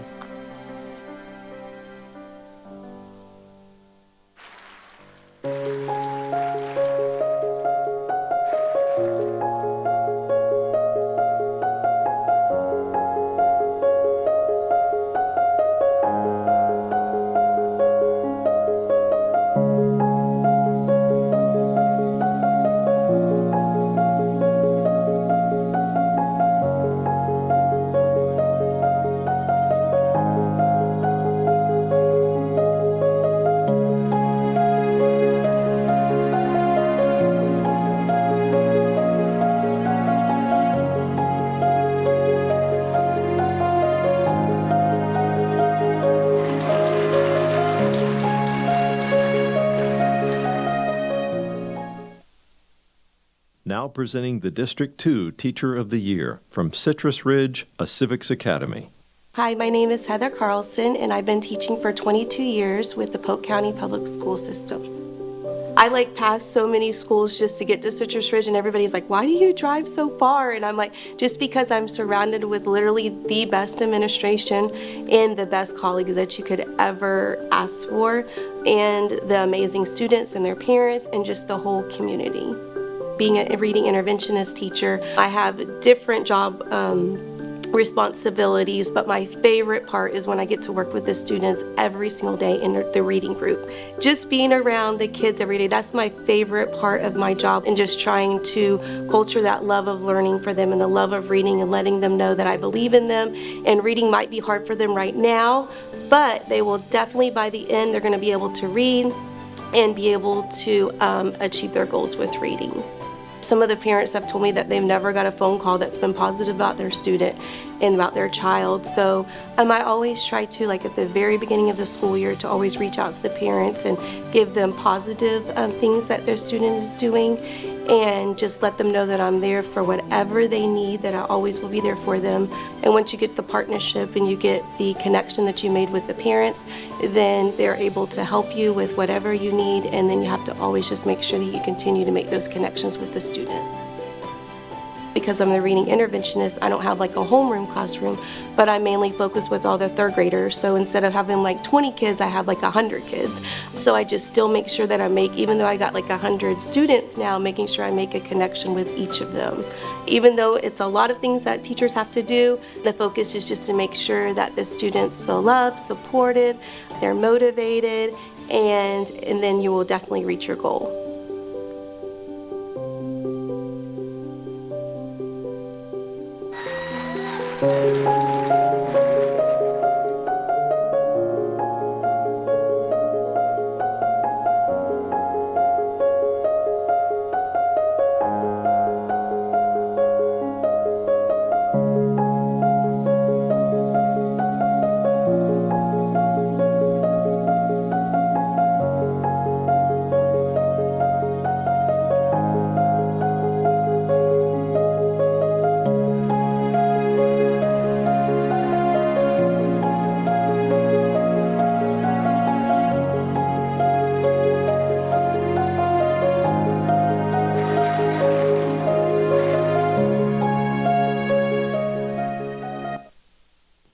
presenting the District 2 Teacher of the Year from Citrus Ridge, a civics academy. Hi, my name is Heather Carlson, and I've been teaching for 22 years with the Polk County Public School System. I passed so many schools just to get to Citrus Ridge, and everybody's like, why do you drive so far? And I'm like, just because I'm surrounded with literally the best administration and the best colleagues that you could ever ask for, and the amazing students and their parents and just the whole community. Being a reading interventionist teacher, I have different job responsibilities, but my favorite part is when I get to work with the students every single day in the reading group. Just being around the kids every day, that's my favorite part of my job, and just trying to culture that love of learning for them and the love of reading, and letting them know that I believe in them. And reading might be hard for them right now, but they will definitely, by the end, they're going to be able to read and be able to achieve their goals with reading. Some of the parents have told me that they've never got a phone call that's been positive about their student and about their child. So I always try to, at the very beginning of the school year, to always reach out to the parents and give them positive things that their student is doing, and just let them know that I'm there for whatever they need, that I always will be there for them. And once you get the partnership and you get the connection that you made with the parents, then they're able to help you with whatever you need, and then you have to always just make sure that you continue to make those connections with the students. Because I'm the reading interventionist, I don't have a homeroom classroom, but I mainly focus with all the third graders. So instead of having 20 kids, I have 100 kids. So I just still make sure that even though I got 100 students now, making sure I make a connection with each of them. Even though it's a lot of things that teachers have to do, the focus is just to make sure that the students feel loved, supported, they're motivated, and then you will definitely reach your goal.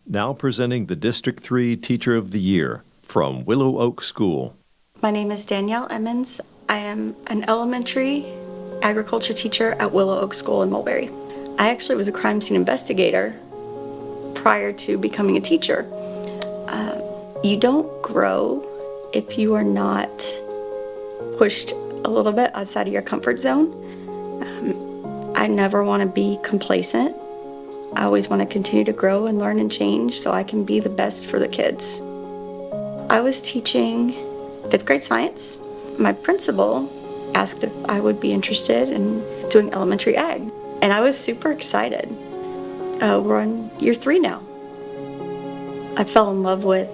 Now presenting the District 3 Teacher of the Year from Willow Oak School. My name is Danielle Emmons. I am an elementary agriculture teacher at Willow Oak School in Mulberry. I actually was a crime scene investigator prior to becoming a teacher. You don't grow if you are not pushed a little bit outside of your comfort zone. I never want to be complacent. I always want to continue to grow and learn and change so I can be the best for the kids. I was teaching 5th grade science. My principal asked if I would be interested in doing elementary ag, and I was super excited. We're on year 3 now. I fell in love with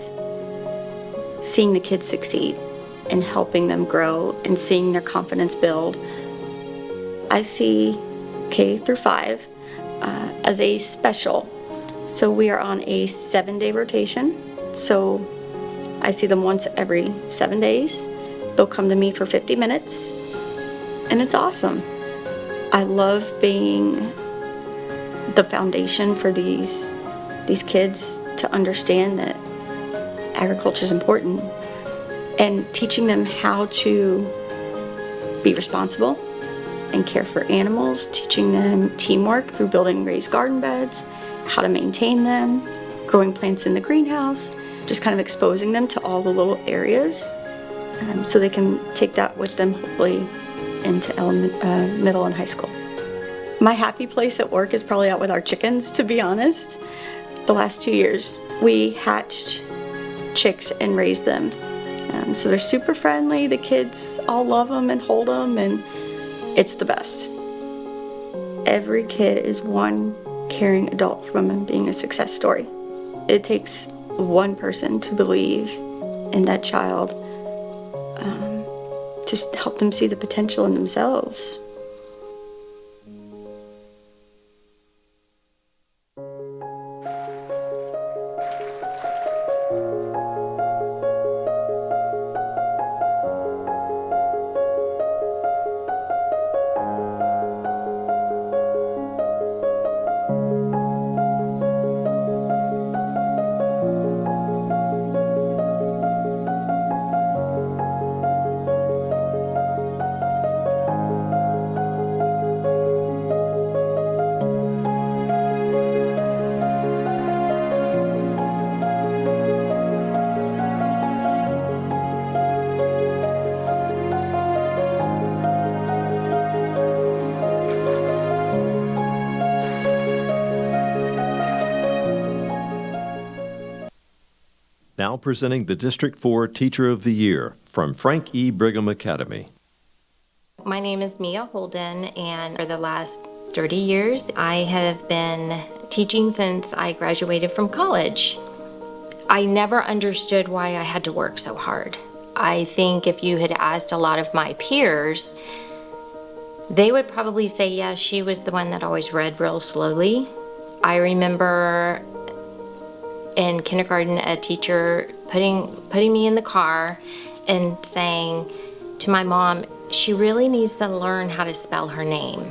seeing the kids succeed and helping them grow and seeing their confidence build. I see K through 5 as a special. So we are on a 7-day rotation. So I see them once every 7 days. They'll come to me for 50 minutes, and it's awesome. I love being the foundation for these kids to understand that agriculture is important, and teaching them how to be responsible and care for animals, teaching them teamwork through building raised garden beds, how to maintain them, growing plants in the greenhouse, just kind of exposing them to all the little areas so they can take that with them hopefully into middle and high school. My happy place at work is probably out with our chickens, to be honest. The last 2 years, we hatched chicks and raised them. So they're super friendly, the kids all love them and hold them, and it's the best. Every kid is one caring adult from being a success story. It takes one person to believe in that child, to help them see the potential in themselves. Now presenting the District 4 Teacher of the Year from Frank E. Brigham Academy. My name is Mia Holden, and for the last 30 years, I have been teaching since I graduated from college. I never understood why I had to work so hard. I think if you had asked a lot of my peers, they would probably say, yeah, she was the one that always read real slowly. I remember in kindergarten, a teacher putting me in the car and saying to my mom, she really needs to learn how to spell her name.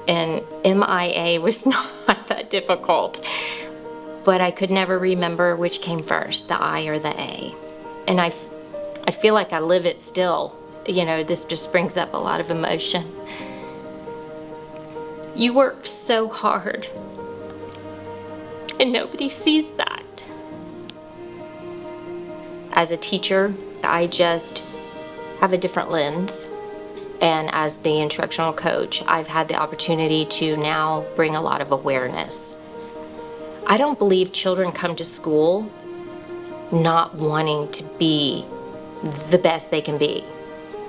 And MIA was not that difficult, but I could never remember which came first, the I or the A. And I feel like I live it still. You know, this just brings up a lot of emotion. You work so hard, and nobody sees that. As a teacher, I just have a different lens. And as the instructional coach, I've had the opportunity to now bring a lot of awareness. I don't believe children come to school not wanting to be the best they can be.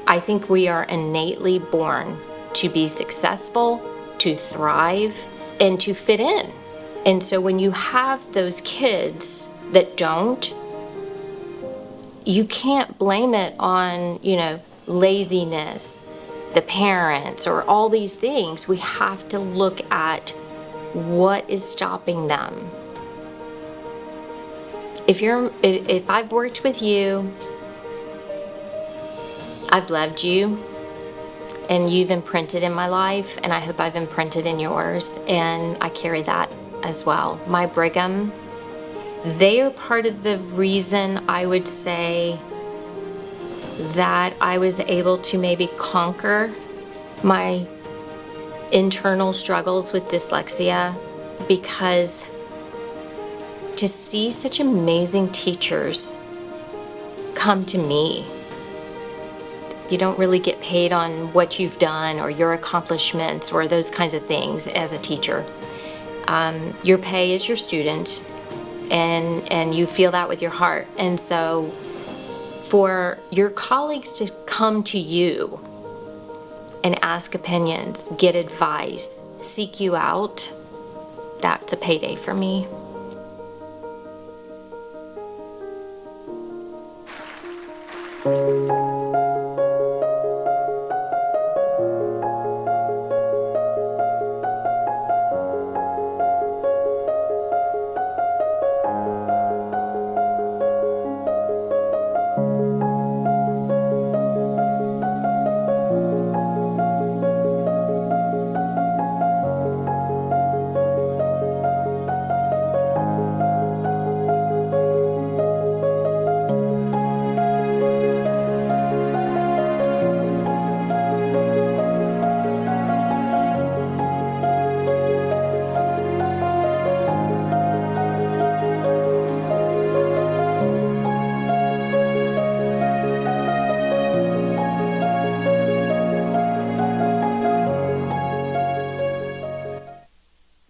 I think we are innately born to be successful, to thrive, and to fit in. And so when you have those kids that don't, you can't blame it on, laziness, the parents, or all these things. We have to look at what is stopping them. If I've worked with you, I've loved you, and you've imprinted in my life, and I hope I've imprinted in yours, and I carry that as well. My Brigham, they are part of the reason I would say that I was able to maybe conquer my internal struggles with dyslexia, because to see such amazing teachers come to me, you don't really get paid on what you've done or your accomplishments or those kinds of things as a teacher. Your pay is your student, and you feel that with your heart. And so for your colleagues to come to you and ask opinions, get advice, seek you out, that's a payday for me.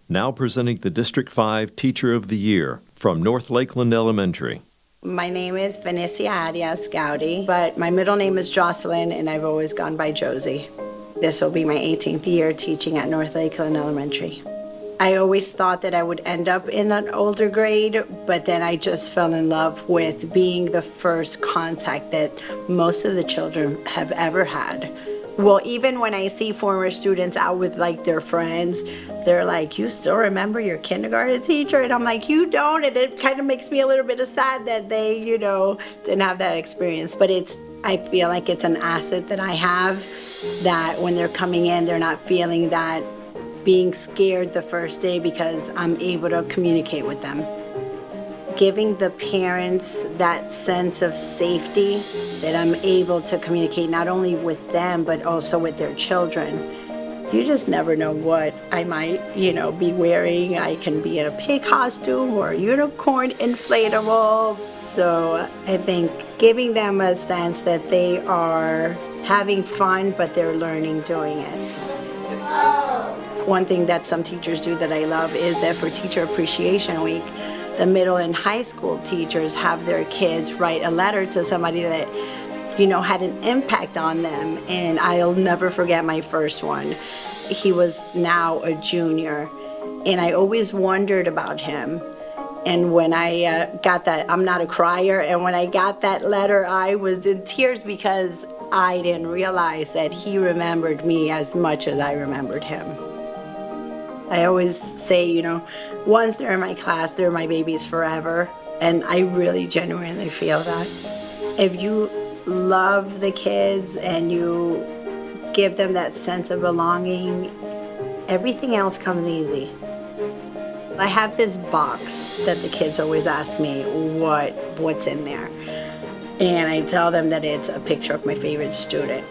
Now presenting the District 5 Teacher of the Year from North Lakeland Elementary. My name is Venecia Arias-Gowdy, but my middle name is Jocelyn, and I've always gone by Josie. This will be my 18th year teaching at North Lakeland Elementary. I always thought that I would end up in an older grade, but then I just fell in love with being the first contact that most of the children have ever had. Well, even when I see former students out with their friends, they're like, you still remember your kindergarten teacher? And I'm like, you don't. And it kind of makes me a little bit sad that they, didn't have that experience. But I feel like it's an asset that I have, that when they're coming in, they're not feeling that being scared the first day, because I'm able to communicate with them. Giving the parents that sense of safety, that I'm able to communicate not only with them, but also with their children. You just never know what I might, be wearing. I can be in a pig costume or a unicorn inflatable. So I think giving them a sense that they are having fun, but they're learning doing it. One thing that some teachers do that I love is that for Teacher Appreciation Week, the middle and high school teachers have their kids write a letter to somebody that, you know, had an impact on them. And I'll never forget my first one. He was now a junior, and I always wondered about him. And when I got that, I'm not a crier, and when I got that letter, I was in tears because I didn't realize that he remembered me as much as I remembered him. I always say, you know, once they're in my class, they're my babies forever. And I really genuinely feel that. If you love the kids and you give them that sense of belonging, everything else comes easy. I have this box that the kids always ask me what's in there. And I tell them that it's a picture of my favorite student.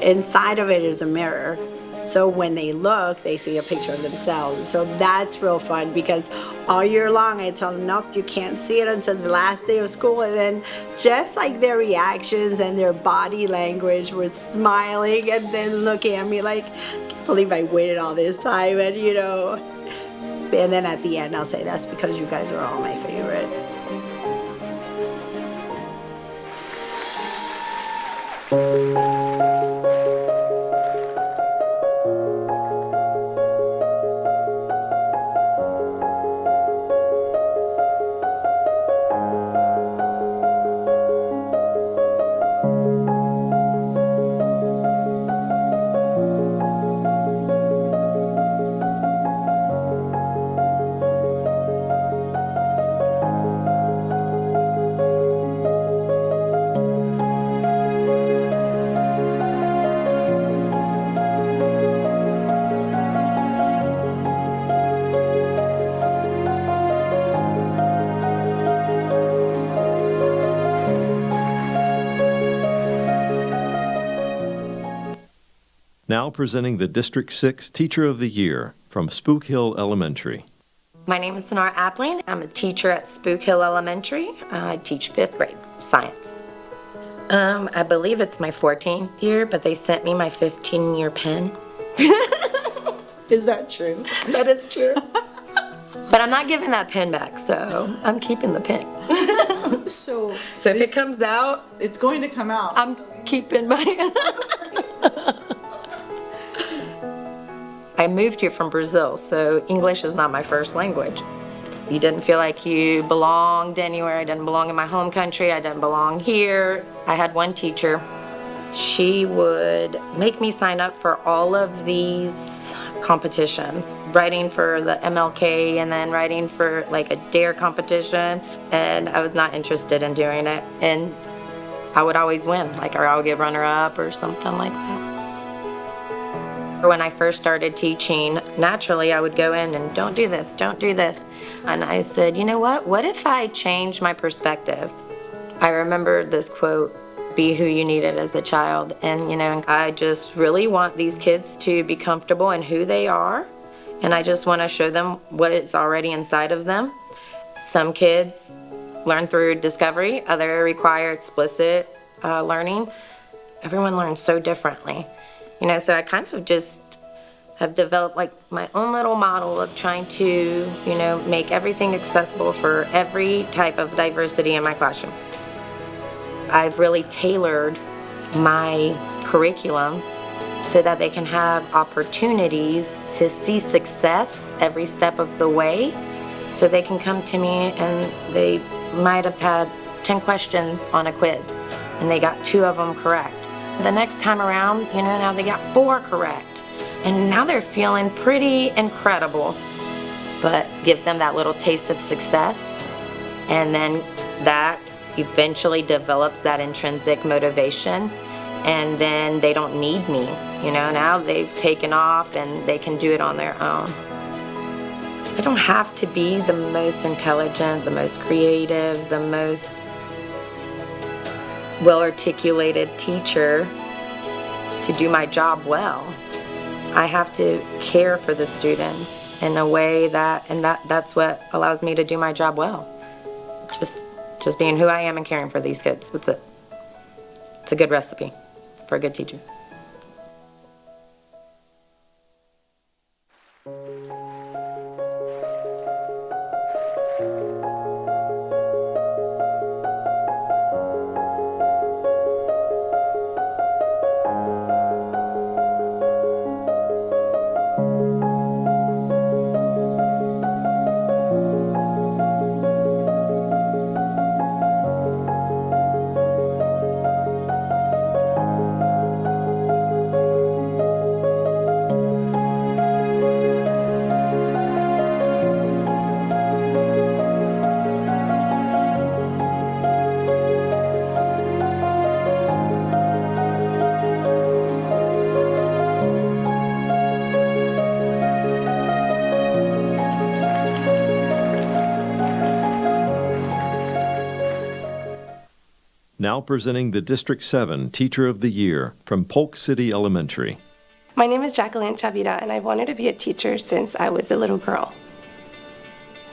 Inside of it is a mirror. So when they look, they see a picture of themselves. So that's real fun because all year long I tell them, nope, you can't see it until the last day of school. And then just like their reactions and their body language were smiling and then looking at me like, I can't believe I waited all this time. And you know, and then at the end I'll say, that's because you guys are all my favorite. Now presenting the District 6 Teacher of the Year from Spook Hill Elementary. My name is Cynara Appling. I'm a teacher at Spook Hill Elementary. I teach 5th grade science. I believe it's my 14th year, but they sent me my 15-year pen. Is that true? That is true. But I'm not giving that pen back, so I'm keeping the pen. So if it comes out, it's going to come out. I'm keeping my... I moved here from Brazil, so English is not my first language. You didn't feel like you belonged anywhere. I didn't belong in my home country. I didn't belong here. I had one teacher. She would make me sign up for all of these competitions, writing for the MLK and then writing for like a DARE competition, and I was not interested in doing it. And I would always win, like or I would get runner-up or something like that. When I first started teaching, naturally I would go in and don't do this. And I said, you know what if I change my perspective? I remember this quote, be who you needed as a child. And you know, I just really want these kids to be comfortable in who they are. And I just want to show them what is already inside of them. Some kids learn through discovery, others require explicit learning. Everyone learns so differently. You know, so I kind of just have developed like my own little model of trying to, you know, make everything accessible for every type of diversity in my classroom. I've really tailored my curriculum so that they can have opportunities to see success every step of the way. So they can come to me and they might have had 10 questions on a quiz and they got 2 of them correct. The next time around, you know, now they got 4 correct. And now they're feeling pretty incredible. But give them that little taste of success. And then that eventually develops that intrinsic motivation. And then they don't need me. You know, now they've taken off and they can do it on their own. I don't have to be the most intelligent, the most creative, the most well-articulated teacher to do my job well. I have to care for the students in a way that's what allows me to do my job well. Just being who I am and caring for these kids. That's it. It's a good recipe for a good teacher. Now presenting the District 7 Teacher of the Year from Polk City Elementary. My name is Jacqueline Chavira, and I've wanted to be a teacher since I was a little girl.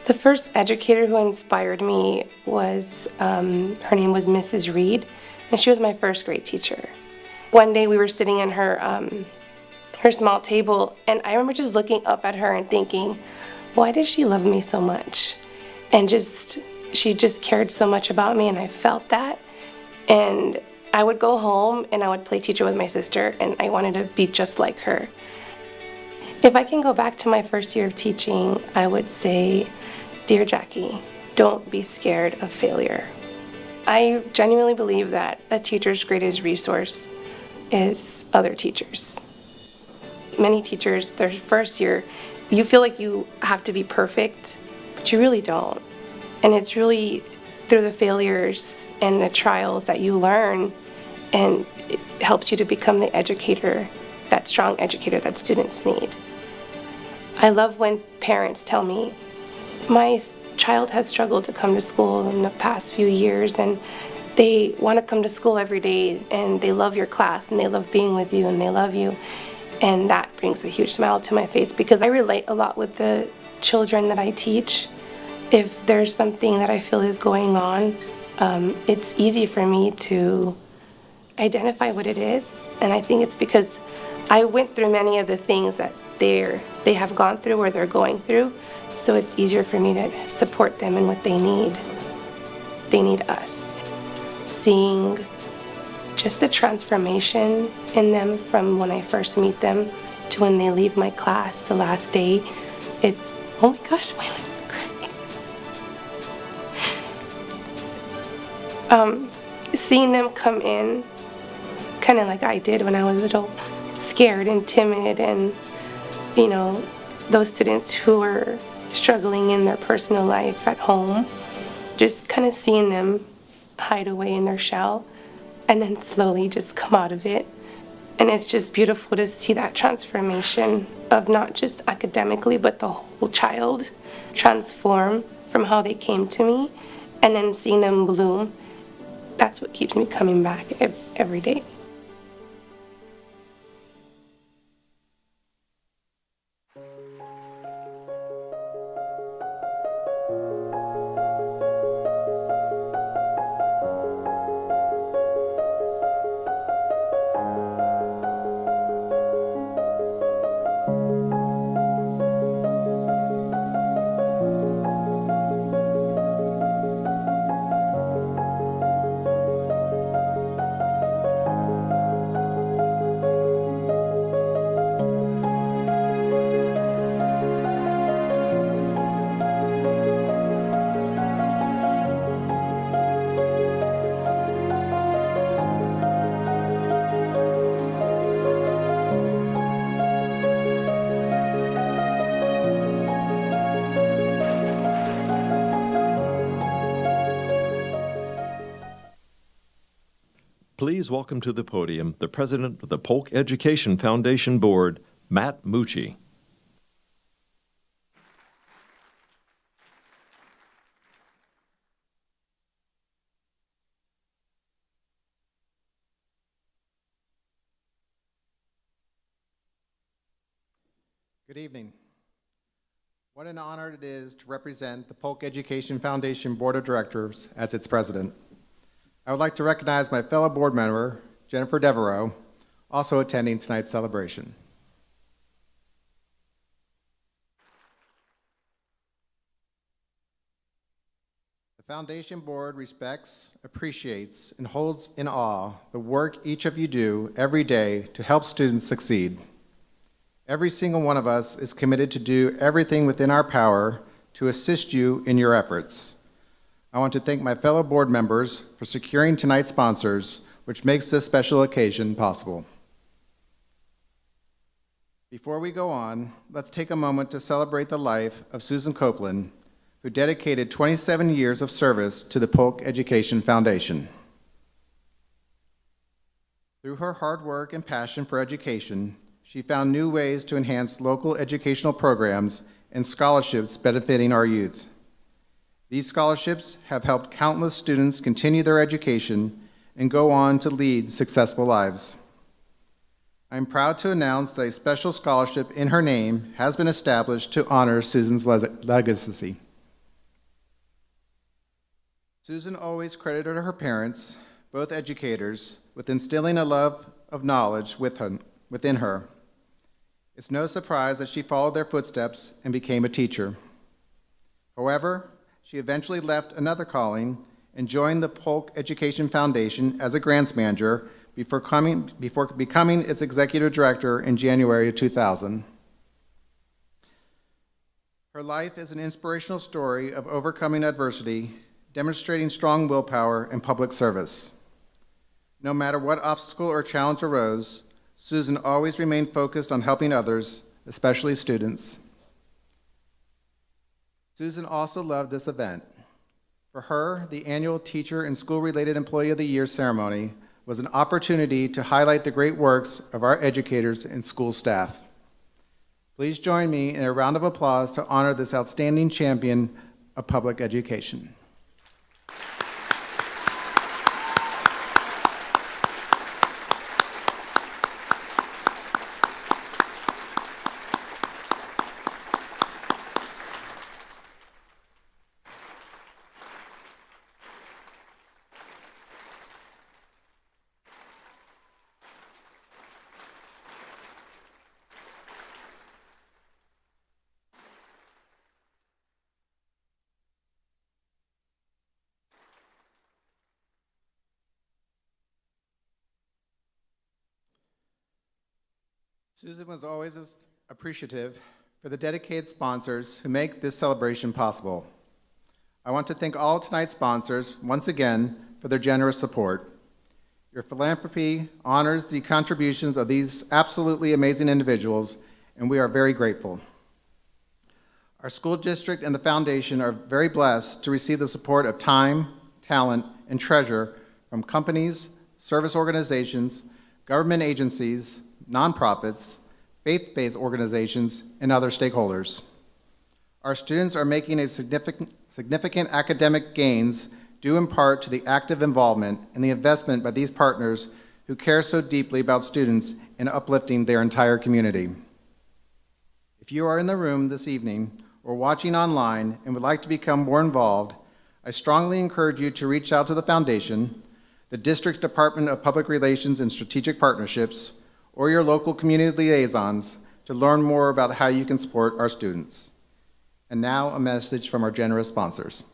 The first educator who inspired me was, her name was Mrs. Reed, and she was my first grade teacher. One day we were sitting in her small table, and I remember just looking up at her and thinking, why does she love me so much? And she just cared so much about me, and I felt that. And I would go home and I would play teacher with my sister, and I wanted to be just like her. If I can go back to my first year of teaching, I would say, dear Jackie, don't be scared of failure. I genuinely believe that a teacher's greatest resource is other teachers. Many teachers, their first year, you feel like you have to be perfect, but you really don't. And it's really through the failures and the trials that you learn, and it helps you to become the educator, that strong educator that students need. I love when parents tell me, my child has struggled to come to school in the past few years, and they want to come to school every day, and they love your class, and they love being with you, and they love you. And that brings a huge smile to my face because I relate a lot with the children that I teach. If there's something that I feel is going on, it's easy for me to identify what it is. And I think it's because I went through many of the things that they have gone through or they're going through. So it's easier for me to support them in what they need. They need us. Seeing just the transformation in them from when I first meet them to when they leave my class the last day, it's, oh my gosh, why am I crying? Seeing them come in, kind of like I did when I was little, scared and timid, and, you know, those students who are struggling in their personal life at home, just kind of seeing them hide away in their shell and then slowly just come out of it. And it's just beautiful to see that transformation of not just academically, but the whole child transform from how they came to me, and then seeing them bloom. That's what keeps me coming back every day. Please welcome to the podium the president of the Polk Education Foundation Board, Matt Mucci. Good evening. What an honor it is to represent the Polk Education Foundation Board of Directors as its president. I would like to recognize my fellow board member, Jennifer Devereaux, also attending tonight's celebration. The Foundation Board respects, appreciates, and holds in awe the work each of you do every day to help students succeed. Every single one of us is committed to do everything within our power to assist you in your efforts. I want to thank my fellow board members for securing tonight's sponsors, which makes this special occasion possible. Before we go on, let's take a moment to celebrate the life of Susan Copeland, who dedicated 27 years of service to the Polk Education Foundation. Through her hard work and passion for education, she found new ways to enhance local educational programs and scholarships benefiting our youth. These scholarships have helped countless students continue their education and go on to lead successful lives. I'm proud to announce that a special scholarship in her name has been established to honor Susan's legacy. Susan always credited her parents, both educators, with instilling a love of knowledge within her. It's no surprise that she followed their footsteps and became a teacher. However, she eventually left another calling and joined the Polk Education Foundation as a grants manager before becoming its executive director in January of 2000. Her life is an inspirational story of overcoming adversity, demonstrating strong willpower and public service. No matter what obstacle or challenge arose, Susan always remained focused on helping others, especially students. Susan also loved this event. For her, the annual Teacher and School-Related Employee of the Year ceremony was an opportunity to highlight the great works of our educators and school staff. Please join me in a round of applause to honor this outstanding champion of public education. Susan was always appreciative for the dedicated sponsors who make this celebration possible. I want to thank all tonight's sponsors once again for their generous support. Your philanthropy honors the contributions of these absolutely amazing individuals, and we are very grateful. Our school district and the foundation are very blessed to receive the support of time, talent, and treasure from companies, service organizations, government agencies, nonprofits, faith-based organizations, and other stakeholders. Our students are making a significant academic gains due in part to the active involvement and the investment by these partners who care so deeply about students and uplifting their entire community. If you are in the room this evening or watching online and would like to become more involved, I strongly encourage you to reach out to the foundation, the district's Department of Public Relations and Strategic Partnerships, or your local community liaisons to learn more about how you can support our students. And now a message from our generous sponsors.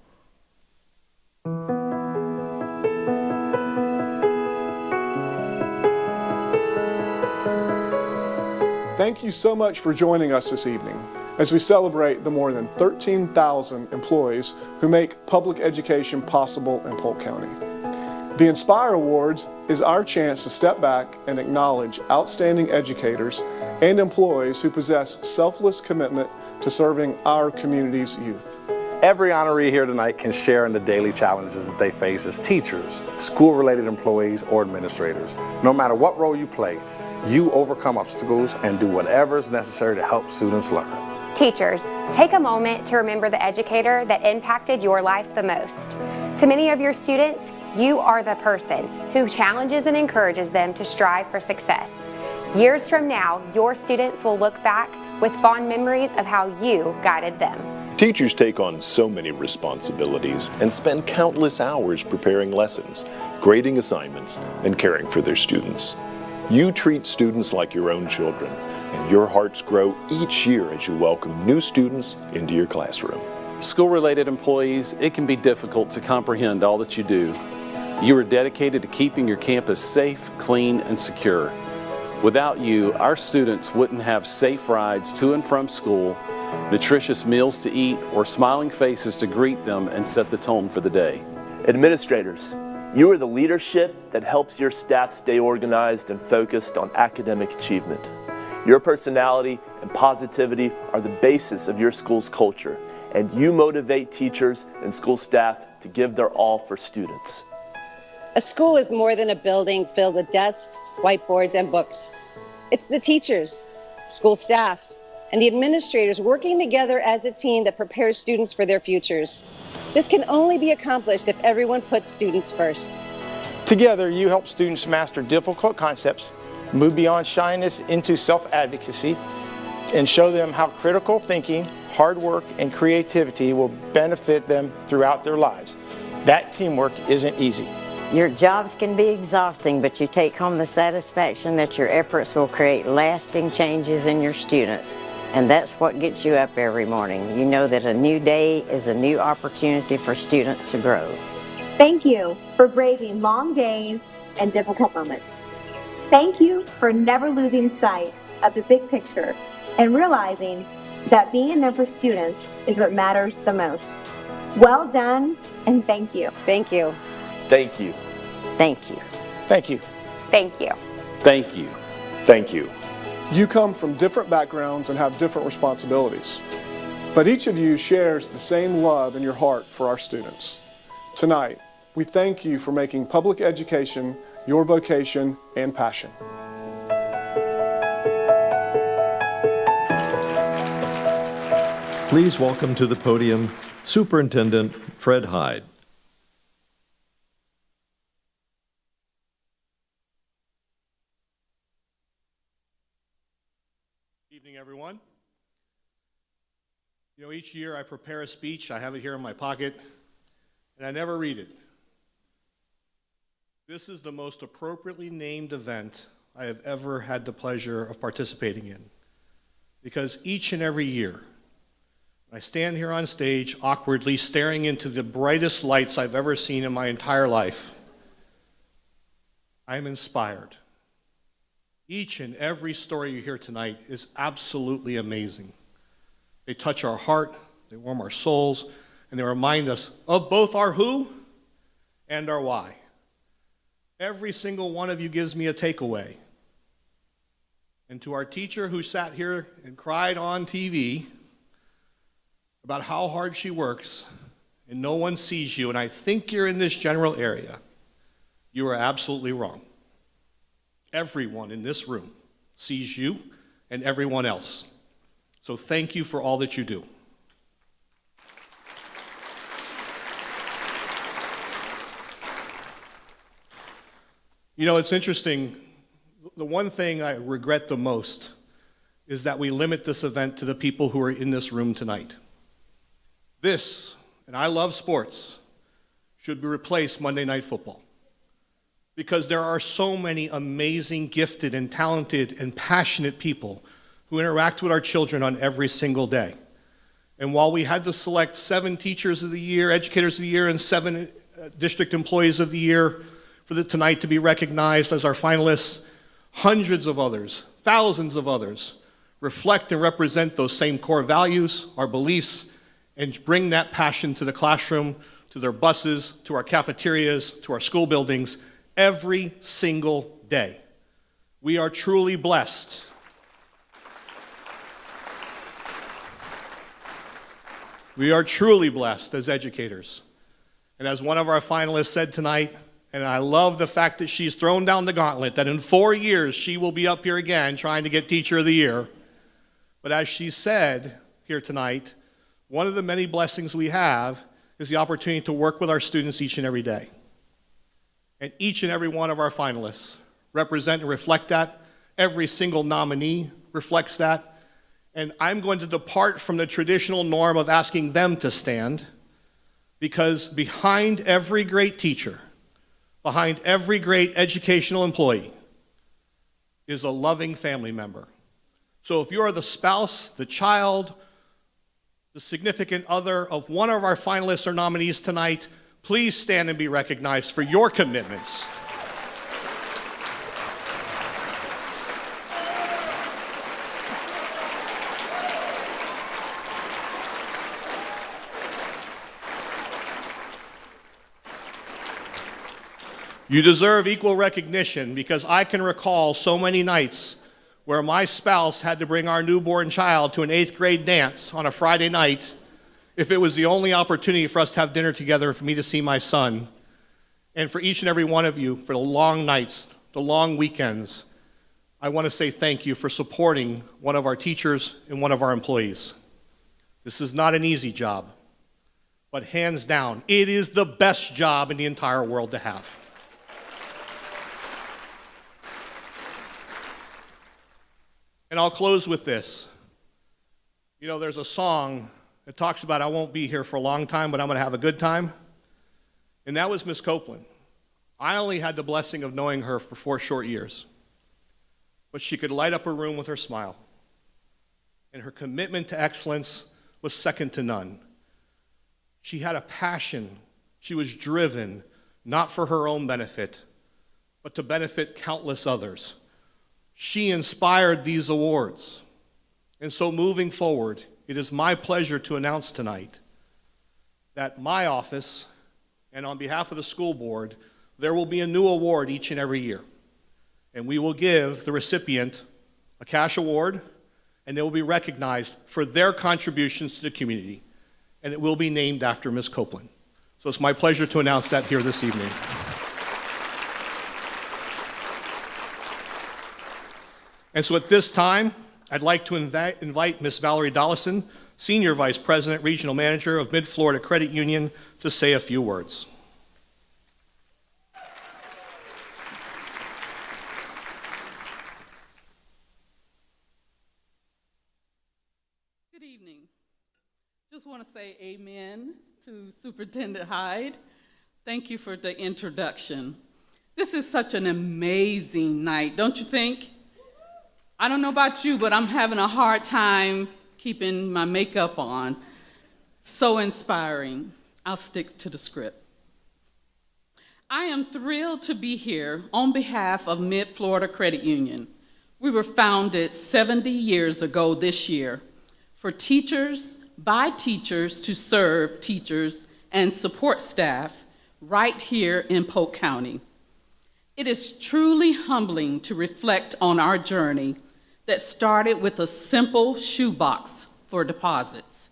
Thank you so much for joining us this evening as we celebrate the more than 13,000 employees who make public education possible in Polk County. The Inspire Awards is our chance to step back and acknowledge outstanding educators and employees who possess selfless commitment to serving our community's youth. Every honoree here tonight can share in the daily challenges that they face as teachers, school-related employees, or administrators. No matter what role you play, you overcome obstacles and do whatever is necessary to help students learn. Teachers, take a moment to remember the educator that impacted your life the most. To many of your students, you are the person who challenges and encourages them to strive for success. Years from now, your students will look back with fond memories of how you guided them. Teachers take on so many responsibilities and spend countless hours preparing lessons, grading assignments, and caring for their students. You treat students like your own children, and your hearts grow each year as you welcome new students into your classroom. School-related employees, it can be difficult to comprehend all that you do. You are dedicated to keeping your campus safe, clean, and secure. Without you, our students wouldn't have safe rides to and from school, nutritious meals to eat, or smiling faces to greet them and set the tone for the day. Administrators, you are the leadership that helps your staff stay organized and focused on academic achievement. Your personality and positivity are the basis of your school's culture, and you motivate teachers and school staff to give their all for students. A school is more than a building filled with desks, whiteboards, and books. It's the teachers, school staff, and the administrators working together as a team that prepares students for their futures. This can only be accomplished if everyone puts students first. Together, you help students master difficult concepts, move beyond shyness into self-advocacy, and show them how critical thinking, hard work, and creativity will benefit them throughout their lives. That teamwork isn't easy. Your jobs can be exhausting, but you take home the satisfaction that your efforts will create lasting changes in your students. And that's what gets you up every morning. You know that a new day is a new opportunity for students to grow. Thank you for braving long days and difficult moments. Thank you for never losing sight of the big picture and realizing that being there for students is what matters the most. Well done, and thank you. Thank you. Thank you. Thank you. Thank you. Thank you. Thank you. Thank you. You come from different backgrounds and have different responsibilities, but each of you shares the same love in your heart for our students. Tonight, we thank you for making public education your vocation and passion. Please welcome to the podium Superintendent Fred Heid. Good evening, everyone. You know, each year I prepare a speech. I have it here in my pocket, and I never read it. This is the most appropriately named event I have ever had the pleasure of participating in, because each and every year I stand here on stage awkwardly staring into the brightest lights I've ever seen in my entire life. I am inspired. Each and every story you hear tonight is absolutely amazing. They touch our heart, they warm our souls, and they remind us of both our who and our why. Every single one of you gives me a takeaway. And to our teacher who sat here and cried on TV about how hard she works and no one sees you, and I think you're in this general area, you are absolutely wrong. Everyone in this room sees you and everyone else. So thank you for all that you do. You know, it's interesting. The one thing I regret the most is that we limit this event to the people who are in this room tonight. This, and I love sports, should be replaced Monday Night Football. Because there are so many amazing, gifted, and talented, and passionate people who interact with our children on every single day. And while we had to select 7 teachers of the year, educators of the year, and 7 district employees of the year for tonight to be recognized as our finalists, hundreds of others, thousands of others, reflect and represent those same core values, our beliefs, and bring that passion to the classroom, to their buses, to our cafeterias, to our school buildings, every single day. We are truly blessed. We are truly blessed as educators. And as one of our finalists said tonight, and I love the fact that she's thrown down the gauntlet, that in 4 years she will be up here again trying to get Teacher of the Year. But as she said here tonight, one of the many blessings we have is the opportunity to work with our students each and every day. And each and every one of our finalists represent and reflect that. Every single nominee reflects that. And I'm going to depart from the traditional norm of asking them to stand, because behind every great teacher, behind every great educational employee, is a loving family member. So if you are the spouse, the child, the significant other of one of our finalists or nominees tonight, please stand and be recognized for your commitments. You deserve equal recognition, because I can recall so many nights where my spouse had to bring our newborn child to an 8th grade dance on a Friday night if it was the only opportunity for us to have dinner together, for me to see my son. And for each and every one of you, for the long nights, the long weekends, I want to say thank you for supporting one of our teachers and one of our employees. This is not an easy job, but hands down, it is the best job in the entire world to have. And I'll close with this. You know, there's a song that talks about I won't be here for a long time, but I'm going to have a good time. And that was Miss Copeland. I only had the blessing of knowing her for 4 short years. But she could light up a room with her smile. And her commitment to excellence was second to none. She had a passion. She was driven, not for her own benefit, but to benefit countless others. She inspired these awards. And so moving forward, it is my pleasure to announce tonight that my office, and on behalf of the school board, there will be a new award each and every year. And we will give the recipient a cash award, and they will be recognized for their contributions to the community. And it will be named after Ms. Copeland. So it's my pleasure to announce that here this evening. And so at this time, I'd like to invite Ms. Valerie Dollison, Senior Vice President, Regional Manager of Mid-Florida Credit Union, to say a few words. Good evening. Just want to say amen to Superintendent Heid. Thank you for the introduction. This is such an amazing night, don't you think? I don't know about you, but I'm having a hard time keeping my makeup on. So inspiring. I'll stick to the script. I am thrilled to be here on behalf of Mid-Florida Credit Union. We were founded 70 years ago this year for teachers, by teachers, to serve teachers and support staff right here in Polk County. It is truly humbling to reflect on our journey that started with a simple shoebox for deposits.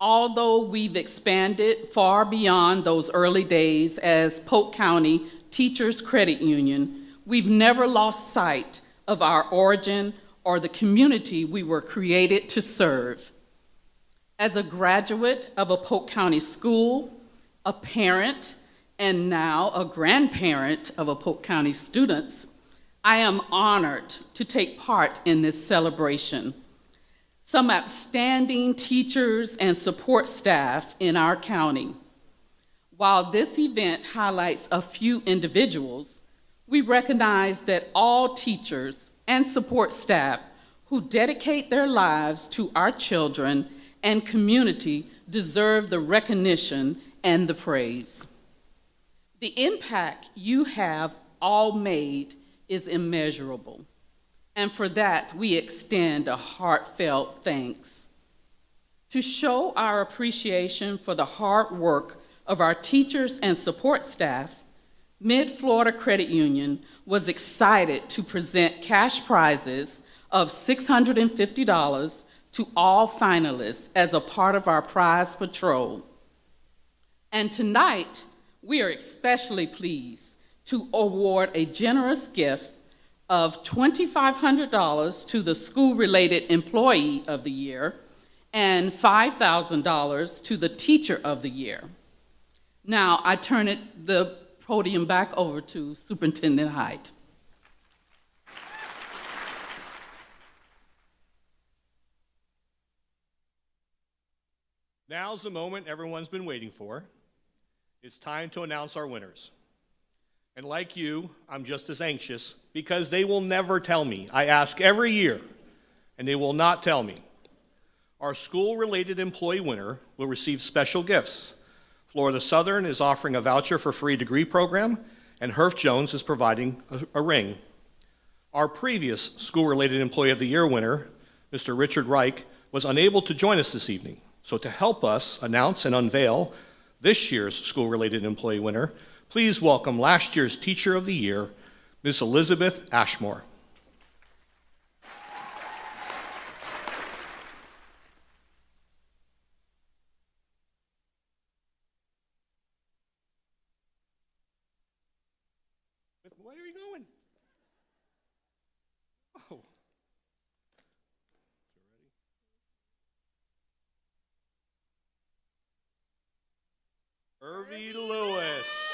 Although we've expanded far beyond those early days as Polk County Teachers Credit Union, we've never lost sight of our origin or the community we were created to serve. As a graduate of a Polk County school, a parent, and now a grandparent of a Polk County students, I am honored to take part in this celebration. Some outstanding teachers and support staff in our county. While this event highlights a few individuals, we recognize that all teachers and support staff who dedicate their lives to our children and community deserve the recognition and the praise. The impact you have all made is immeasurable, and for that we extend a heartfelt thanks. To show our appreciation for the hard work of our teachers and support staff, Mid-Florida Credit Union was excited to present cash prizes of $650 to all finalists as a part of our prize patrol. And tonight, we are especially pleased to award a generous gift of $2,500 to the School-Related Employee of the Year and $5,000 to the Teacher of the Year. Now, I turn the podium back over to Superintendent Heid. Now's the moment everyone's been waiting for. It's time to announce our winners. And like you, I'm just as anxious because they will never tell me. I ask every year, and they will not tell me. Our school-related employee winner will receive special gifts. Florida Southern is offering a voucher for free degree program, and Herff Jones is providing a ring. Our previous school-related employee of the year winner, Mr. Richard Reich, was unable to join us this evening. So to help us announce and unveil this year's school-related employee winner, please welcome last year's Teacher of the Year, Ms. Elizabeth Ashmore. Where are you going? Oh. Ervie Lewis.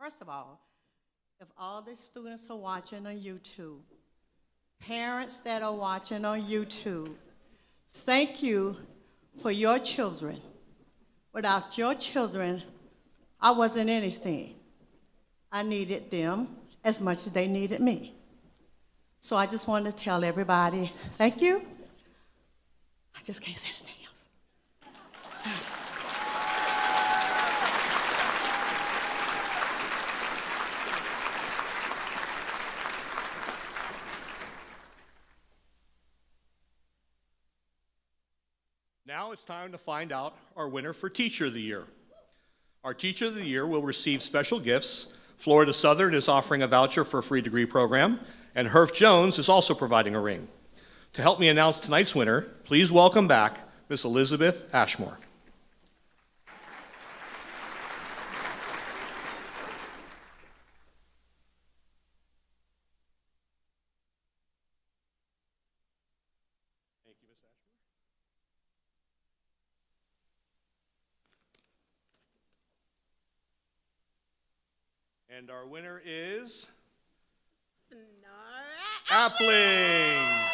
First of all, if all the students are watching on YouTube, parents that are watching on YouTube, thank you for your children. Without your children, I wasn't anything. I needed them as much as they needed me. So I just wanted to tell everybody, thank you. I just can't say anything else. Now it's time to find out our winner for Teacher of the Year. Our Teacher of the Year will receive special gifts. Florida Southern is offering a voucher for a free degree program, and Herff Jones is also providing a ring. To help me announce tonight's winner, please welcome back Miss Elizabeth Ashmore. Thank you, Miss Ashmore. And our winner is Cynara Appling.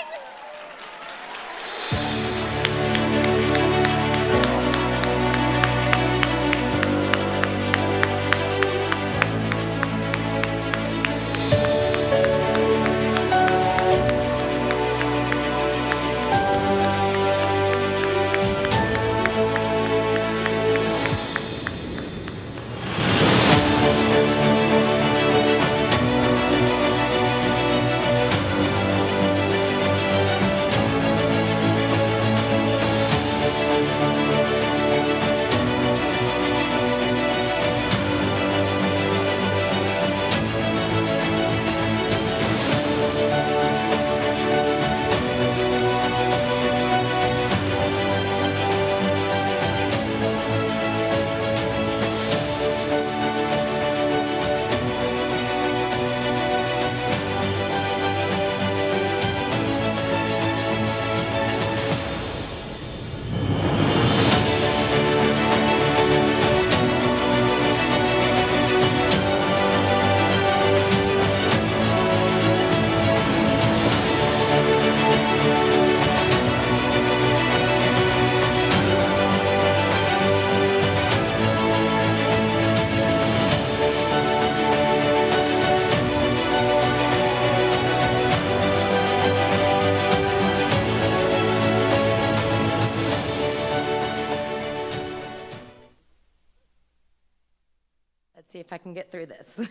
Let's see if I can get through this.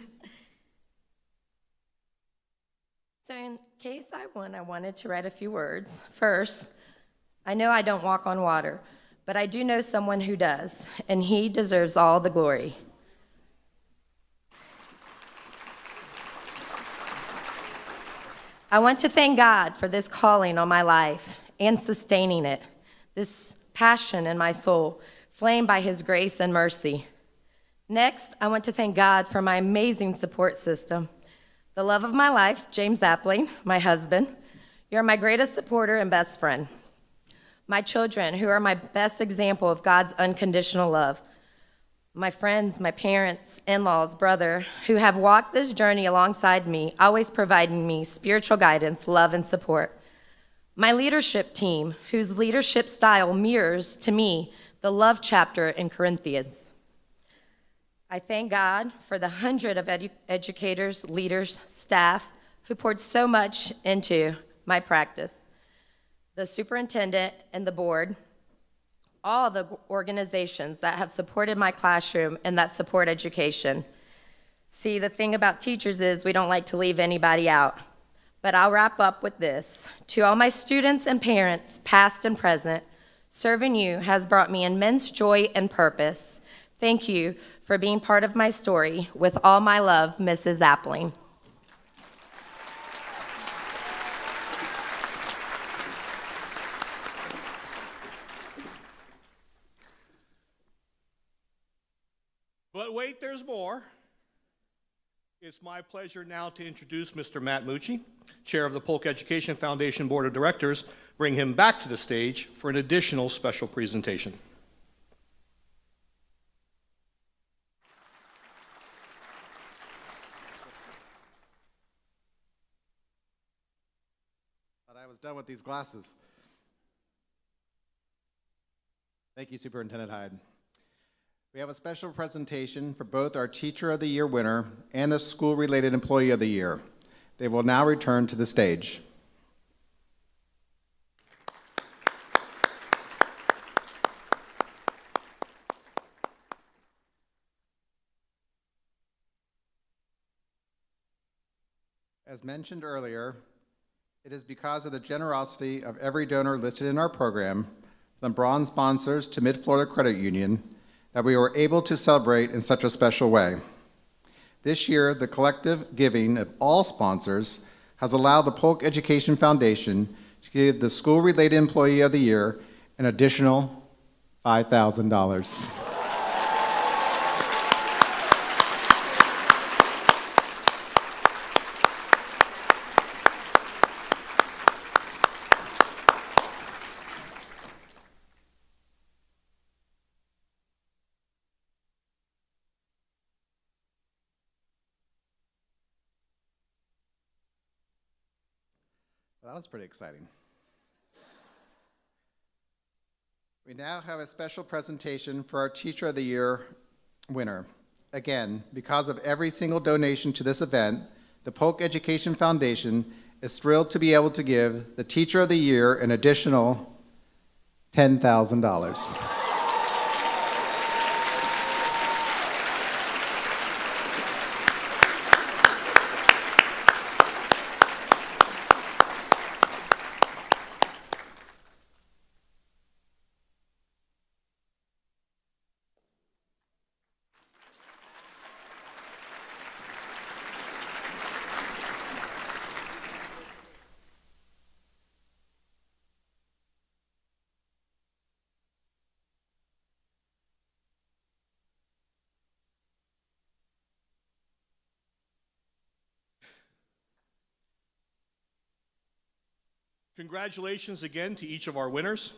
So in case I won, I wanted to write a few words. First, I know I don't walk on water, but I do know someone who does, and he deserves all the glory. I want to thank God for this calling on my life and sustaining it, this passion in my soul, flamed by his grace and mercy. Next, I want to thank God for my amazing support system. The love of my life, James Appling, my husband. You're my greatest supporter and best friend. My children, who are my best example of God's unconditional love. My friends, my parents, in-laws, brother, who have walked this journey alongside me, always providing me spiritual guidance, love, and support. My leadership team, whose leadership style mirrors, to me, the love chapter in Corinthians. I thank God for the 100 of educators, leaders, staff who poured so much into my practice. The superintendent and the board, all the organizations that have supported my classroom and that support education. See, the thing about teachers is we don't like to leave anybody out. But I'll wrap up with this. To all my students and parents, past and present, serving you has brought me immense joy and purpose. Thank you for being part of my story. With all my love, Mrs. Appling. But wait, there's more. It's my pleasure now to introduce Mr. Matt Mucci, Chair of the Polk Education Foundation Board of Directors, bring him back to the stage for an additional special presentation. was done with these glasses. Thank you, Superintendent Heid. We have a special presentation for both our Teacher of the Year winner and the School-Related Employee of the Year. They will now return to the stage. As mentioned earlier, it is because of the generosity of every donor listed in our program, from bronze sponsors to Mid-Florida Credit Union, that we were able to celebrate in such a special way. This year, the collective giving of all sponsors has allowed the Polk Education Foundation to give the School-Related Employee of the Year an additional $5,000. That was pretty exciting. We now have a special presentation for our Teacher of the Year winner. Again, because of every single donation to this event, the Polk Education Foundation is thrilled to be able to give the Teacher of the Year an additional $10,000. Congratulations again to each of our winners.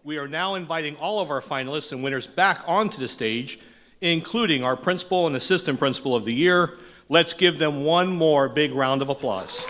We are now inviting all of our finalists and winners back onto the stage, including our principal and assistant principal of the year. Let's give them one more big round of applause.